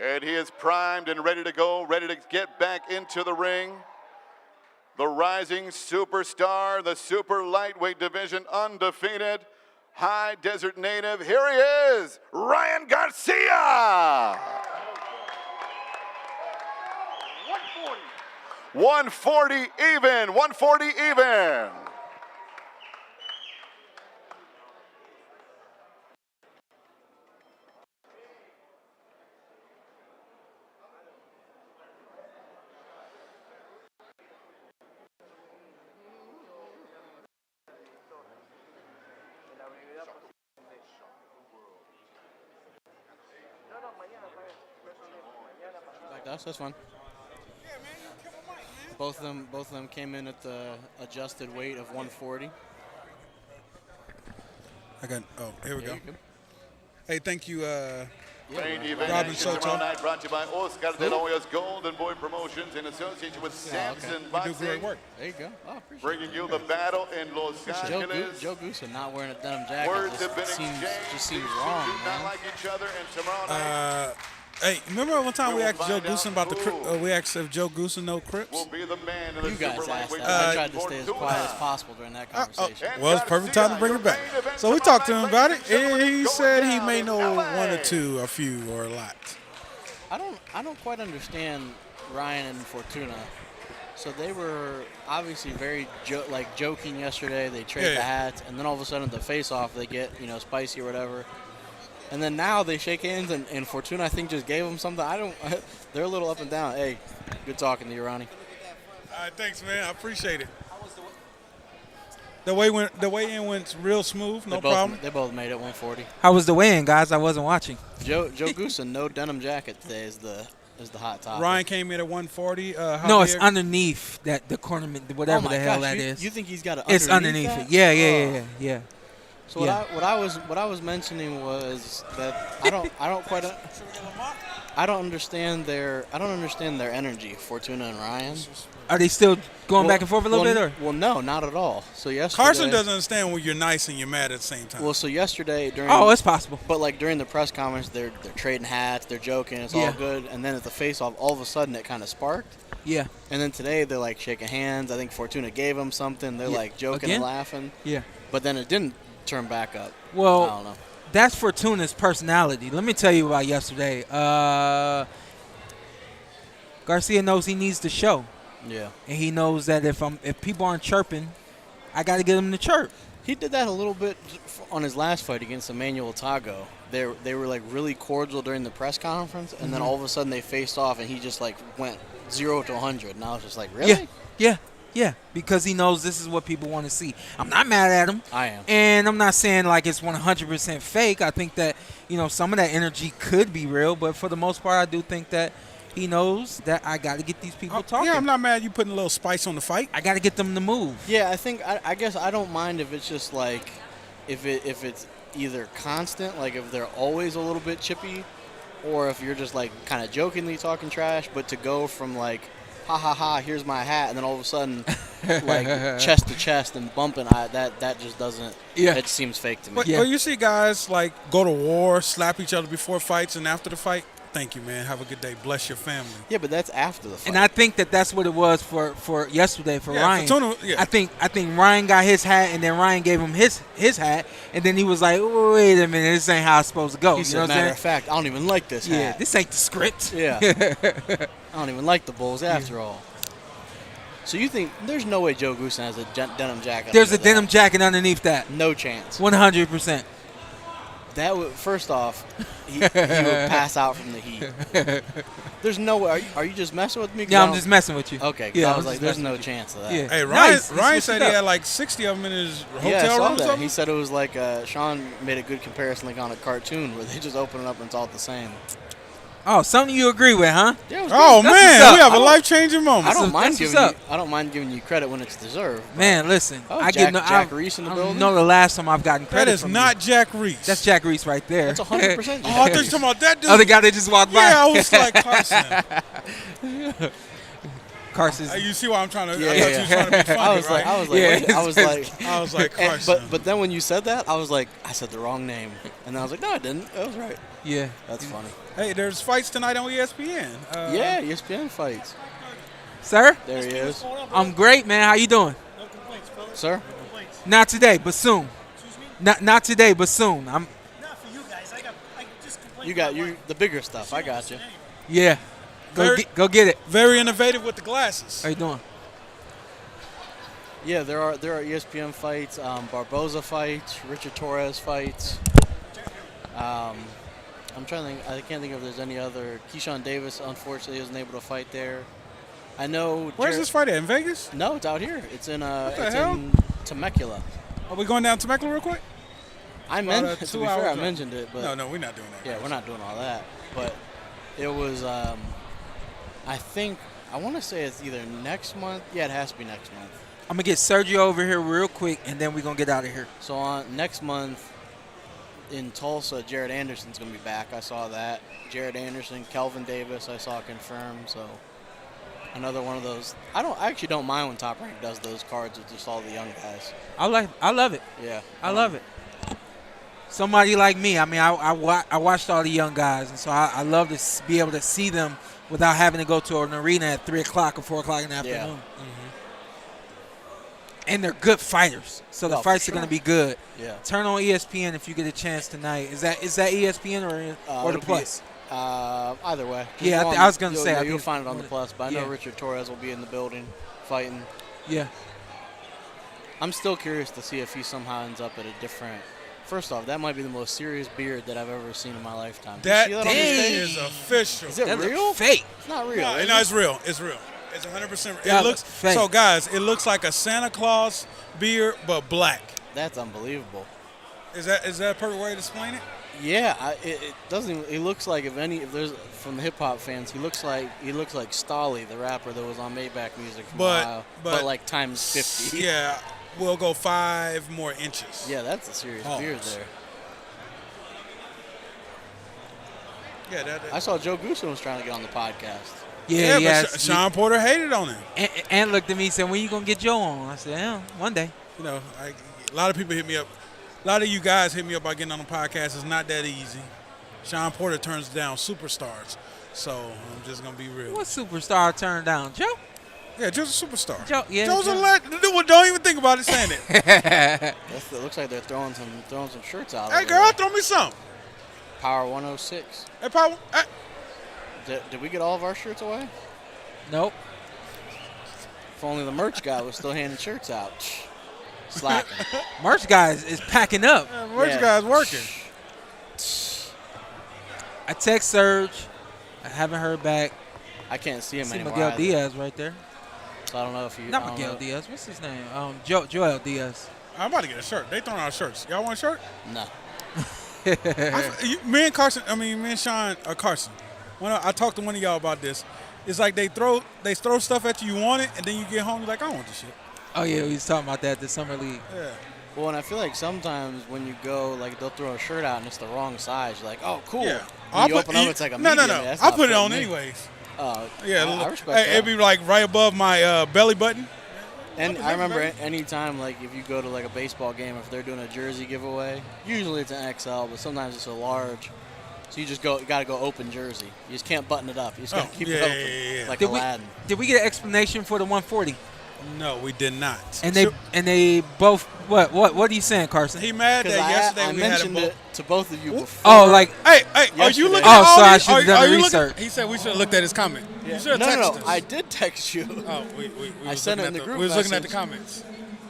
S1: And he is primed and ready to go, ready to get back into the ring. The rising superstar, the super lightweight division, undefeated, high desert native. Here he is, Ryan Garcia. 140 even, 140 even.
S4: Like that's fun. Both of them came in at the adjusted weight of 140.
S3: Here we go. Hey, thank you,
S1: Main event
S3: Robin
S1: action tomorrow
S3: Soto.
S1: night brought to you by Oscar De La Hoya's Golden Boy Promotions in association with Samson
S3: You do
S1: Boxing.
S3: great work.
S4: There you go. Oh, appreciate
S1: Bringing you the battle in Los Angeles.
S4: Joe Goosa not wearing a denim jacket
S1: Words have been
S4: just
S1: exchanged.
S4: seems
S1: These two
S4: wrong,
S1: do not
S4: man.
S1: like each other, and tomorrow night
S3: Hey, remember one time we asked Joe Goosen about
S1: who
S3: we asked if Joe Goosen know Crips?
S1: will be the man in the
S4: You guys
S1: super
S4: asked
S1: lightweight
S4: that. I
S1: division.
S4: tried to stay as quiet as possible during that conversation.
S3: Well, it's perfect time to bring it back. So we talked to him about it, and he said he may know one or two, a few, or a lot.
S4: I don't quite understand Ryan and Fortuna. So they were obviously very joking yesterday. They trade the hats, and then all of a sudden at the face-off they get spicy or whatever. And then now they shake hands, and Fortuna I think just gave him something. They're a little up and down. Hey, good talking to you, Ronnie.
S3: All right, thanks, man. I appreciate it. The weigh-in went real smooth, no problem.
S4: They both made it 140.
S2: How was the weigh-in, guys? I wasn't watching.
S4: Joe Goosen, no denim jacket today is the hot topic.
S3: Ryan came in at 140.
S2: No, it's underneath the cornerman, whatever the hell that is.
S4: You think he's got it?
S2: It's underneath it. Yeah.
S4: So what I was mentioning was that I don't understand their energy, Fortuna and Ryan.
S2: Are they still going back and forth a little bit? Or?
S4: Well, no, not at all. So yesterday,
S3: Carson doesn't understand when you're nice and you're mad at the same time.
S4: Well, so yesterday during
S2: it's possible.
S4: But like during the press conference, they're trading hats, they're joking, it's all good, and then at the face-off, all of a sudden it kind of sparked.
S2: Yeah.
S4: And then today they're like shaking hands. I think Fortuna gave him something. They're like joking and laughing.
S2: Yeah.
S4: But then it didn't turn back up.
S2: Well,
S4: I don't know.
S2: That's Fortuna's personality. Let me tell you about yesterday. Garcia knows he needs to show.
S4: Yeah.
S2: And he knows that if people aren't chirping, I got to get them to chirp.
S4: He did that a little bit on his last fight against Emmanuel Tago. They were like really cordial during the press conference, and then all of a sudden they faced off, and he just like went 0 to 100. And I was just like, really?
S2: Yeah. Because he knows this is what people want to see. I'm not mad at him.
S4: I am.
S2: And I'm not saying like it's 100% fake. I think that some of that energy could be real, but for the most part, I do think that he knows that I got to get these people talking.
S3: Yeah, I'm not mad you putting a little spice on the fight.
S2: I got to get them to move.
S4: Yeah, I guess I don't mind if it's just like if it's either constant, like if they're always a little bit chippy, or if you're just like kind of jokingly talking trash, but to go from like ha ha ha, here's my hat, and then all of a sudden like chest to chest and bumping, that just doesn't.
S2: Yeah,
S4: it seems fake to me.
S3: But you see guys like go to war, slap each other before fights and after the fight. Thank you, man. Have a good day. Bless your family.
S4: Yeah, but that's after the fight.
S2: And I think that's what it was for yesterday for Ryan.
S3: Fortuna,
S2: I think Ryan got his hat, and then Ryan gave him his hat, and then he was like, wait a minute, this ain't how it's supposed to go.
S4: He said, matter of fact, I don't even like this hat.
S2: Yeah, this ain't the script.
S4: Yeah. I don't even like the Bulls after all. So you think there's no way Joe Goosen has a denim jacket?
S2: There's a denim jacket underneath that.
S4: No chance.
S2: 100%.
S4: That would, first off, he would pass out from the heat. There's no way. Are you just messing with me?
S2: Yeah, I'm just messing with you.
S4: Okay,
S2: yeah,
S4: I was like, there's no chance of that.
S2: Yeah.
S3: Hey, Ryan said he had like 60 of them in his hotel room or something?
S4: He said it was like, Shawn made a good comparison like on a cartoon where they just open it up and it's all the same.
S2: Oh, something you agree with, huh?
S4: Yeah,
S3: oh, man, we have a life-changing moment.
S4: I don't mind giving you credit when it's deserved.
S2: Man, listen.
S4: Jack Reese in the building?
S2: No, the last time I've gotten credit
S3: That is not Jack Reese.
S2: That's Jack Reese right there.
S4: That's 100% Jack
S3: Oh, I thought you were talking about that dude.
S2: Other guy that just walked by.
S3: Yeah, I was like, Carson.
S2: Carson's.
S3: You see why I'm trying to? I thought you were trying to be funny,
S4: I was like,
S3: Carson.
S4: But then when you said that, I was like, I said the wrong name, and then I was like, no, I didn't. That was right.
S2: Yeah,
S4: that's funny.
S3: Hey, there's fights tonight on ESPN.
S4: Yeah, ESPN fights.
S2: Sir,
S4: there he is.
S2: I'm great, man. How you doing?
S8: No complaints, fellas.
S4: Sir,
S8: no complaints.
S2: Not today, but soon.
S8: Excuse me?
S2: Not today, but soon.
S8: Not for you guys. I just complained.
S4: You got the bigger stuff. I got you.
S2: Yeah. Go get it.
S3: Very innovative with the glasses.
S2: How you doing?
S4: Yeah, there are ESPN fights, Barboza fights, Richard Torres fights. I'm trying to think. I can't think if there's any other. Keyshawn Davis, unfortunately, isn't able to fight there. I know.
S3: Where's this fight at? In Vegas?
S4: No, it's out here. It's in
S3: in
S4: Temecula.
S3: Are we going down to Temecula real quick?
S4: I mentioned. To be fair, I mentioned it, but
S3: no, we're not doing that.
S4: Yeah, we're not doing all that. But it was. I think I want to say it's either next month. Yeah, it has to be next month.
S2: I'm gonna get Sergio over here real quick, and then we're gonna get out of here.
S4: So on next month in Tulsa, Jared Anderson's gonna be back. I saw that. Jared Anderson, Kelvin Davis, I saw confirmed. So another one of those. I actually don't mind when Top Rank does those cards with just all the young guys.
S2: I love it.
S4: Yeah,
S2: I love it. Somebody like me. I mean, I watched all the young guys, and so I love to be able to see them without having to go to an arena at 3 o'clock or 4 o'clock in the afternoon.
S4: Yeah.
S2: Mm-hmm. And they're good fighters, so the fights are going to be good.
S4: Yeah.
S2: Turn on ESPN if you get a chance tonight. Is that ESPN or the Plus?
S4: Either way.
S2: Yeah, I was gonna say.
S4: You'll find it on the plus, but I know
S2: yeah.
S4: Richard Torres will be in the building fighting.
S2: Yeah.
S4: I'm still curious to see if he somehow ends up at a different. First off, that might be the most serious beard that I've ever seen in my lifetime.
S3: That
S4: on the stage?
S3: is official.
S4: Is it
S2: That
S4: real?
S2: fake.
S4: It's not real.
S3: No,
S4: is
S3: no,
S4: it?
S3: it's real. It's real. It's 100% real.
S2: That
S3: It looks
S2: fake.
S3: so, guys. It looks like a Santa Claus beard, but black.
S4: That's unbelievable.
S3: Is that a perfect way to explain it?
S4: Yeah, it doesn't. Even, it looks like if there's from the hip hop fans, he looks like Stolly, the rapper that was on Maybach Music from Ohio, but like times 50.
S3: Yeah, we'll go 5 more inches.
S4: Yeah, that's a serious beard there.
S3: Yeah,
S4: I saw Joe Goosen was trying to get on the podcast.
S2: Yeah,
S3: but Shawn Porter hated on him.
S2: And looked at me and said, "When you gonna get Joe on?" I said, "Yeah, one day."
S3: You know, a lot of people hit me up. A lot of you guys hit me up about getting on the podcast. It's not that easy. Shawn Porter turns down superstars, so I'm just gonna be real.
S2: What superstar turned down, Joe?
S3: Yeah, Joe's a superstar.
S2: Joe's
S3: a legend. Don't even think about it saying it.
S4: It looks like they're throwing some shirts out.
S3: Hey, girl, throw me some.
S4: Power 106.
S3: Hey, Power. Hey.
S4: Did we get all of our shirts away?
S2: Nope.
S4: If only the merch guy was still handing shirts out. Slacking.
S2: Merch guy is packing up.
S3: Merch guy's working.
S2: I text Serge. I haven't heard back.
S4: I can't see him
S2: See
S4: anymore.
S2: Miguel
S4: either.
S2: Diaz right there.
S4: So I don't know if you.
S2: Not Miguel Diaz. What's his name? Joel Diaz.
S3: I'm about to get a shirt. They throwing out shirts. Y'all want a shirt?
S4: No.
S3: Me and Sean or Carson. When I talked to one of y'all about this, it's like they throw stuff at you want it, and then you get home, you're like, I don't want this shit.
S2: Oh yeah, we was talking about that the summer league.
S3: Yeah.
S4: Well, and I feel like sometimes when you go, like they'll throw a shirt out and it's the wrong size. You're like, oh, cool.
S3: Yeah.
S4: When you open up, it's like a medium.
S3: No. I'll put it on anyways.
S4: Yeah, I respect that.
S3: It'd be like right above my belly button.
S4: And I remember anytime, like, if you go to, like, a baseball game, if they're doing a jersey giveaway, usually it's an XL, but sometimes it's a large. So you got to go open jersey. You just can't button it up. You just got to keep it open, like Aladdin.
S2: Did we get an explanation for the 140?
S3: No, we did not.
S2: And they both what are you saying, Carson?
S3: He mad that yesterday
S4: I
S3: we had
S4: mentioned it to both of you before.
S2: Oh, like
S3: hey, are you looking?
S2: Oh, so I should have done the research.
S3: He said we should have looked at his comment.
S4: Yeah.
S3: You should have texted us.
S4: I did text you.
S3: Oh,
S4: I sent it in the group.
S3: We was looking at the comments.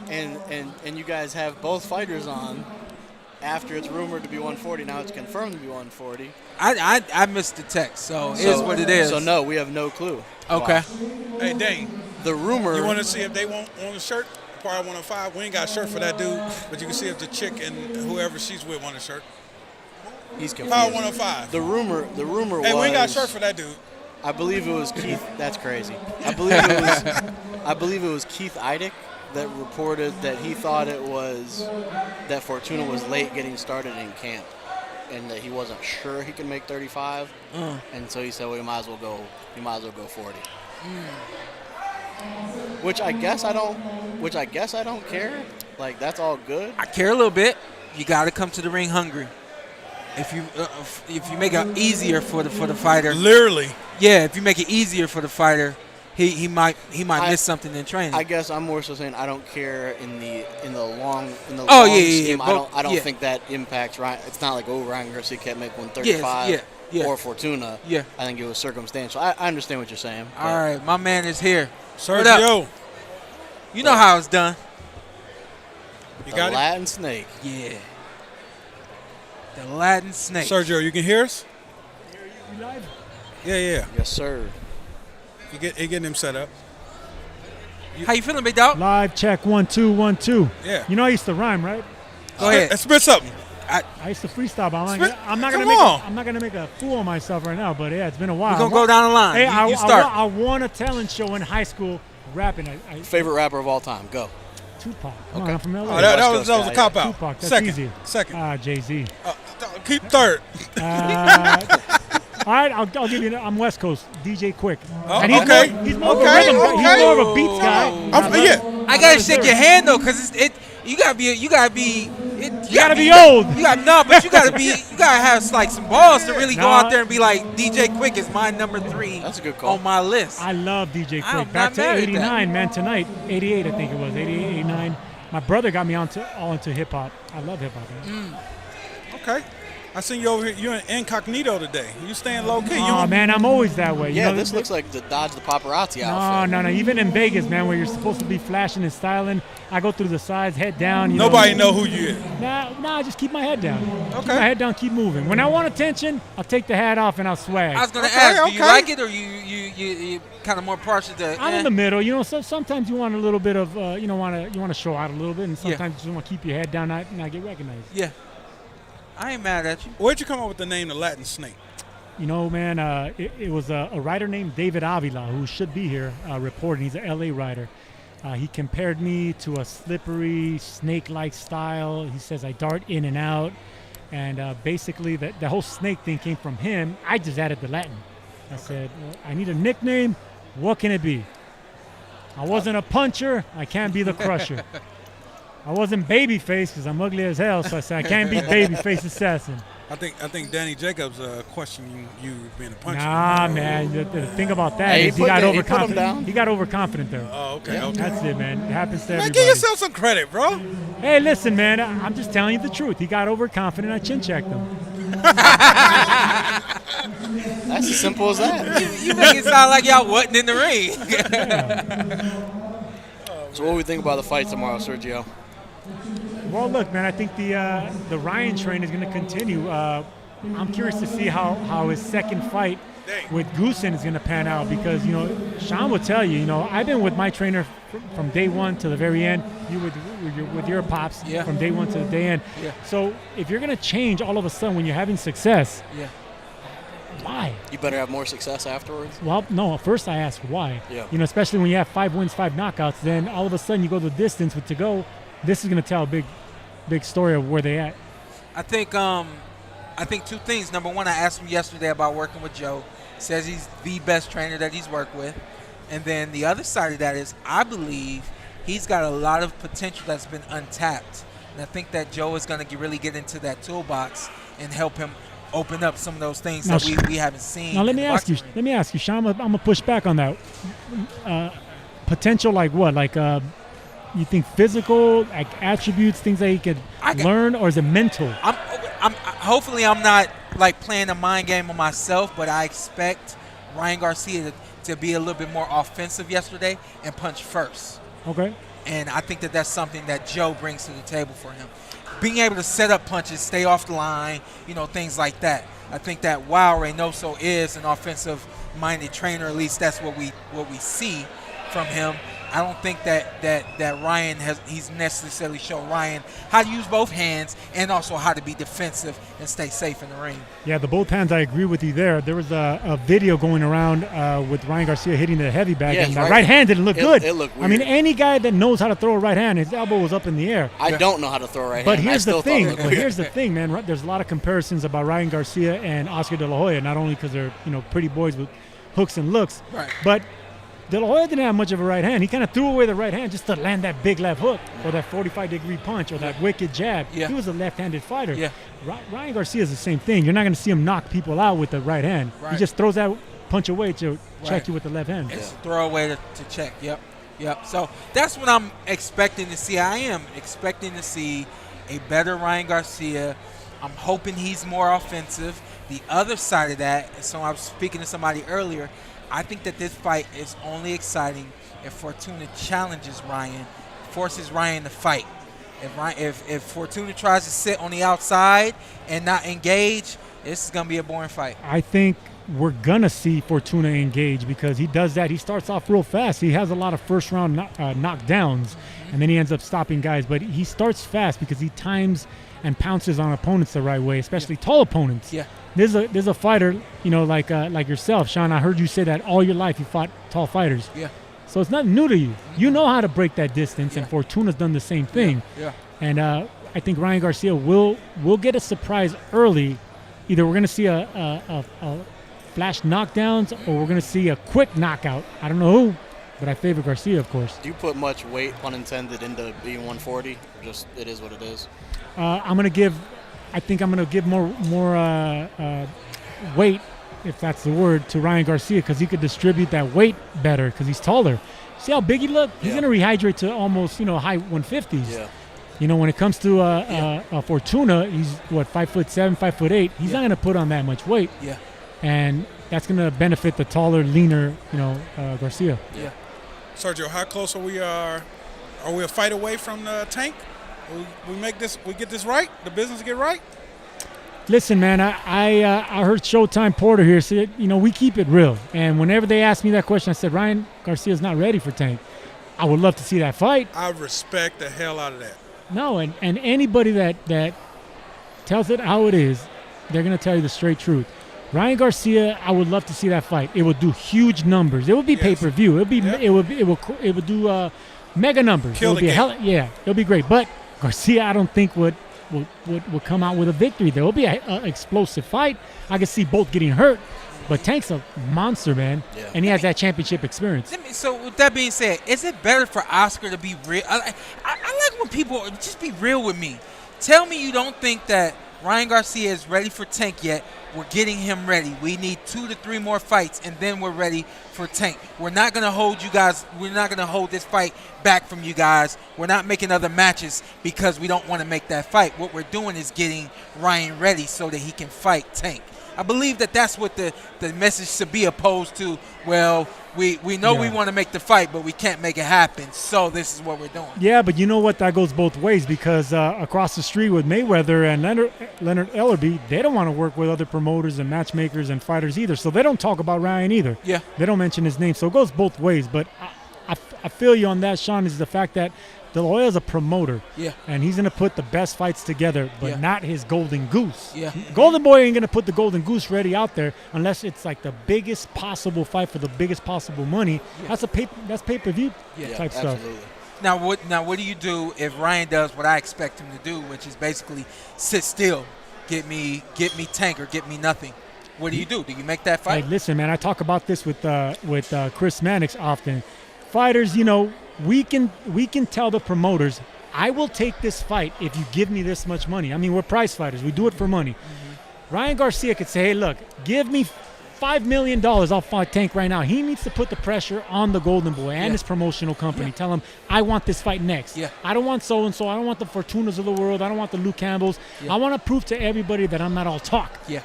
S4: And you guys have both fighters on. After it's rumored to be 140, now it's confirmed to be 140.
S2: I missed the text, so it is what it is.
S4: So no, we have no clue.
S2: Okay.
S4: Wow.
S3: Hey, Dane.
S4: The rumor.
S3: You want to see if they want a shirt? Part 105. We ain't got a shirt for that dude, but you can see if the chick and whoever she's with want a shirt.
S4: He's confused.
S3: Power 105.
S4: The rumor was.
S3: Hey, we ain't got a shirt for that dude.
S4: I believe it was Keith. That's crazy. I believe it was Keith Eidick that reported that he thought it was that Fortuna was late getting started in camp, and that he wasn't sure he could make 35, and so he said, "Well, you might as well go 40." Which I guess I don't care. Like, that's all good.
S2: I care a little bit. You got to come to the ring hungry. If you make it easier for the fighter,
S3: literally.
S2: Yeah, if you make it easier for the fighter, he might miss something in training.
S4: I guess I'm more so saying I don't care in the long scheme. I don't think that impacts Ryan. It's not like Ryan Garcia can't make 135 or Fortuna.
S2: Yeah,
S4: I think it was circumstantial. I understand what you're saying.
S2: All right, my man is here.
S3: Sergio.
S2: You know how it's done.
S3: You got
S4: Latin snake.
S2: Yeah. The Latin snake.
S3: Sergio, you can hear us?
S8: You live?
S3: Yeah.
S4: Yes, sir.
S3: You getting him set up.
S2: How you feeling, big dog?
S8: Live check 1 2 1 2.
S3: Yeah.
S8: You know I used to rhyme, right?
S2: Go ahead.
S3: Spit something.
S8: I used to freestyle, but I'm not gonna make a fool of myself right now. But yeah, it's been a while.
S2: We're gonna go down the line.
S8: Hey,
S2: you start.
S8: I won a talent show in high school rapping.
S4: Favorite rapper of all time? Go.
S8: Tupac.
S4: Okay.
S8: I'm from LA.
S3: Oh, that was a cop out.
S8: Tupac. That's easy.
S3: Second.
S8: Jay-Z.
S3: Keep third.
S8: All right, I'll give you. I'm West Coast. DJ Quick.
S3: Oh,
S8: and he's more of a rhythm guy. He's more of a beats guy.
S3: Yeah.
S2: I gotta shake your hand though, cause you gotta be
S8: old.
S2: But you gotta have like some balls to really go out there and be like, DJ Quick is my number 3.
S4: That's a good call
S2: on my list.
S8: I love DJ
S2: I'm
S8: Quick. Back
S2: not mad
S8: to
S2: at
S8: '89, man. Tonight, '88, I think it was 88, '89. My brother got me all into hip hop. I love hip hop, man.
S3: Okay. I seen you over here. You're incognito today. You staying low key.
S8: Oh, man, I'm always that way.
S4: Yeah,
S8: you know,
S4: this looks like the dodge the paparazzi outfit.
S8: No. Even in Vegas, man, where you're supposed to be flashing and styling, I go through the sides, head down.
S3: Nobody know who you is.
S8: Nah, I just keep my head down.
S3: Okay.
S8: Keep my head down, keep moving. When I want attention, I'll take the hat off and I'll swag.
S2: I was gonna ask, do you like it or you kind of more partial to?
S8: I'm in the middle. You know, sometimes you want a little bit of, you want to show out a little bit, and sometimes you just want to keep your head down, not get recognized.
S2: Yeah. I ain't mad at you.
S3: Where'd you come up with the name the Latin Snake?
S8: You know, man, it was a writer named David Avila, who should be here reporting. He's an LA writer. He compared me to a slippery, snake-like style. He says I dart in and out. And basically, the whole snake thing came from him. I just added the Latin. I said, well, I need a nickname. What can it be? I wasn't a puncher. I can't be the crusher. I wasn't babyface because I'm ugly as hell, so I said I can't be babyface assassin.
S3: I think Danny Jacobs questioning you being a puncher.
S8: Nah, man. The thing about that is he got overconfident. He got overconfident there.
S3: Oh, okay.
S8: That's it, man. It happens to
S3: Man,
S8: everybody.
S3: give yourself some credit, bro.
S8: Hey, listen, man. I'm just telling you the truth. He got overconfident. I chin checked him.
S4: That's as simple as that.
S2: You make it sound like y'all wasn't in the ring.
S4: So what do we think about the fight tomorrow, Sergio?
S8: Well, look, man, I think the Ryan train is going to continue. I'm curious to see how his second fight with Goosen is going to pan out because, Shawn will tell you, I've been with my trainer from day one to the very end. You with your pops from day one to the day end. Yeah. So if you're going to change all of a sudden when you're having success, why?
S4: You better have more success afterwards.
S8: Well, no. First, I ask why.
S4: Yeah.
S8: Especially when you have 5 wins, 5 knockouts, then all of a sudden you go the distance with to go. This is going to tell a big story of where they at.
S2: I think two things. Number one, I asked him yesterday about working with Joe. Says he's the best trainer that he's worked with. And then the other side of that is I believe he's got a lot of potential that's been untapped. And I think that Joe is going to really get into that toolbox and help him open up some of those things that we haven't seen.
S8: Now let me ask you, Shawn. I'm gonna push back on that. Potential like what? Like you think physical, like attributes, things that he could learn, or is it mental?
S2: Hopefully I'm not like playing a mind game on myself, but I expect Ryan Garcia to be a little bit more offensive yesterday and punch first.
S8: Okay.
S2: And I think that that's something that Joe brings to the table for him. Being able to set up punches, stay off the line, things like that. I think that while Reynoso is an offensive-minded trainer, at least that's what we see from him. I don't think that Ryan he's necessarily shown Ryan how to use both hands and also how to be defensive and stay safe in the ring.
S8: Yeah, the both hands, I agree with you there. There was a video going around with Ryan Garcia hitting the heavy bag, and the right hand didn't look good.
S4: It looked weird.
S8: I mean, any guy that knows how to throw a right hand, his elbow was up in the air.
S4: I don't know how to throw a right hand.
S8: But here's the thing, man. There's a lot of comparisons about Ryan Garcia and Oscar De La Hoya, not only because they're pretty boys with hooks and looks, but De La Hoya didn't have much of a right hand. He kind of threw away the right hand just to land that big left hook or that 45-degree punch or that wicked jab. Yeah. He was a left-handed fighter. Yeah. Ryan Garcia is the same thing. You're not going to see him knock people out with the right hand. Right. He just throws that punch away to check you with the left hand.
S2: It's a throwaway to check. Yep. So that's what I'm expecting to see. I am expecting to see a better Ryan Garcia. I'm hoping he's more offensive. The other side of that, and so I was speaking to somebody earlier, I think that this fight is only exciting if Fortuna challenges Ryan, forces Ryan to fight. If Fortuna tries to sit on the outside and not engage, this is going to be a boring fight.
S8: I think we're going to see Fortuna engage because he does that. He starts off real fast. He has a lot of first-round knockdowns, and then he ends up stopping guys. But he starts fast because he times and pounces on opponents the right way, especially tall opponents. Yeah. There's a fighter, like yourself, Shawn. I heard you say that all your life you fought tall fighters. Yeah. So it's nothing new to you. You know how to break that distance, and Fortuna's done the same thing. Yeah. And I think Ryan Garcia will get a surprise early. Either we're going to see a flash knockdowns or we're going to see a quick knockout. I don't know who, but I favor Garcia, of course.
S4: Do you put much weight, pun intended, into being 140? Or just it is what it is?
S8: I think I'm going to give more weight, if that's the word, to Ryan Garcia because he could distribute that weight better because he's taller. See how big he looked? He's going to rehydrate to almost, high 150s. Yeah. You know, when it comes to Fortuna, he's what, 5'7", 5'8". He's not going to put on that much weight.
S2: Yeah.
S8: And that's going to benefit the taller, leaner, Garcia.
S2: Yeah.
S3: Sergio, how close are we? Are we a fight away from the Tank? We get this right. The business get right.
S8: Listen, man, I heard Showtime Porter here say, we keep it real. And whenever they asked me that question, I said, Ryan Garcia's not ready for Tank. I would love to see that fight.
S3: I respect the hell out of that.
S8: No, and anybody that tells it how it is, they're going to tell you the straight truth. Ryan Garcia, I would love to see that fight. It would do huge numbers. It would be pay-per-view. It would do mega numbers.
S3: Kill the game.
S8: It'll be great. But Garcia, I don't think would come out with a victory. There will be an explosive fight. I can see both getting hurt, but Tank's a monster, man, and he has that championship experience.
S2: So with that being said, is it better for Oscar to be real? I like when people just be real with me. Tell me you don't think that Ryan Garcia is ready for Tank yet. We're getting him ready. We need 2 to 3 more fights, and then we're ready for Tank. We're not going to hold you guys. We're not going to hold this fight back from you guys. We're not making other matches because we don't want to make that fight. What we're doing is getting Ryan ready so that he can fight Tank. I believe that that's what the message should be, opposed to, well, we know we want to make the fight, but we can't make it happen, so this is what we're doing.
S8: Yeah, but you know what? That goes both ways, because across the street with Mayweather and Leonard Ellerbe, they don't want to work with other promoters and matchmakers and fighters either, so they don't talk about Ryan either.
S2: Yeah.
S8: They don't mention his name, so it goes both ways. But I feel you on that, Shawn, is the fact that De La Hoya is a promoter, and he's going to put the best fights together, but not his golden goose.
S2: Yeah.
S8: Golden Boy ain't going to put the golden goose ready out there unless it's like the biggest possible fight for the biggest possible money. Yeah. That's pay-per-view type stuff.
S2: Now what do you do if Ryan does what I expect him to do, which is basically sit still, get me Tank or get me nothing? What do you do? Do you make that fight?
S8: Hey, listen, man, I talk about this with Chris Mannix often. Fighters, we can tell the promoters, I will take this fight if you give me this much money. I mean, we're prize fighters. We do it for money. Mm-hmm. Ryan Garcia could say, hey, look, give me $5 million. I'll fight Tank right now. He needs to put the pressure on the Golden Boy and his promotional company. Tell him, I want this fight next. Yeah. I don't want so-and-so. I don't want the Fortunas of the world. I don't want the Luke Campbells. I want to prove to everybody that I'm not all talk. Yeah.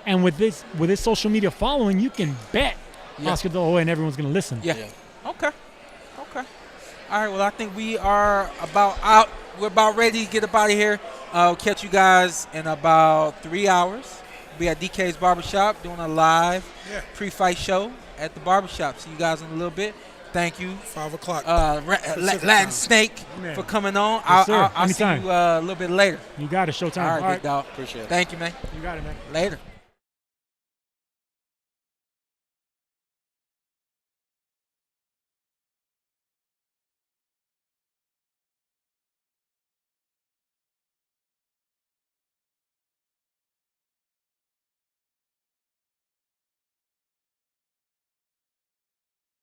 S8: And with this social media following, you can bet Oscar De La Hoya and everyone's going to listen.
S2: Yeah. Okay. All right, well, I think we are about out. We're about ready to get up out of here. I'll catch you guys in about 3 hours. We'll be at DK's Barbershop doing a live pre-fight show at the barbershop. See you guys in a little bit. Thank you.
S3: 5 o'clock.
S2: Latin Snake for coming on.
S8: Yes,
S2: I'll see you a little bit later.
S8: You got it, Showtime.
S2: All right, big dog.
S4: Appreciate it.
S2: Thank you, man.
S8: You got it, man.
S2: Later.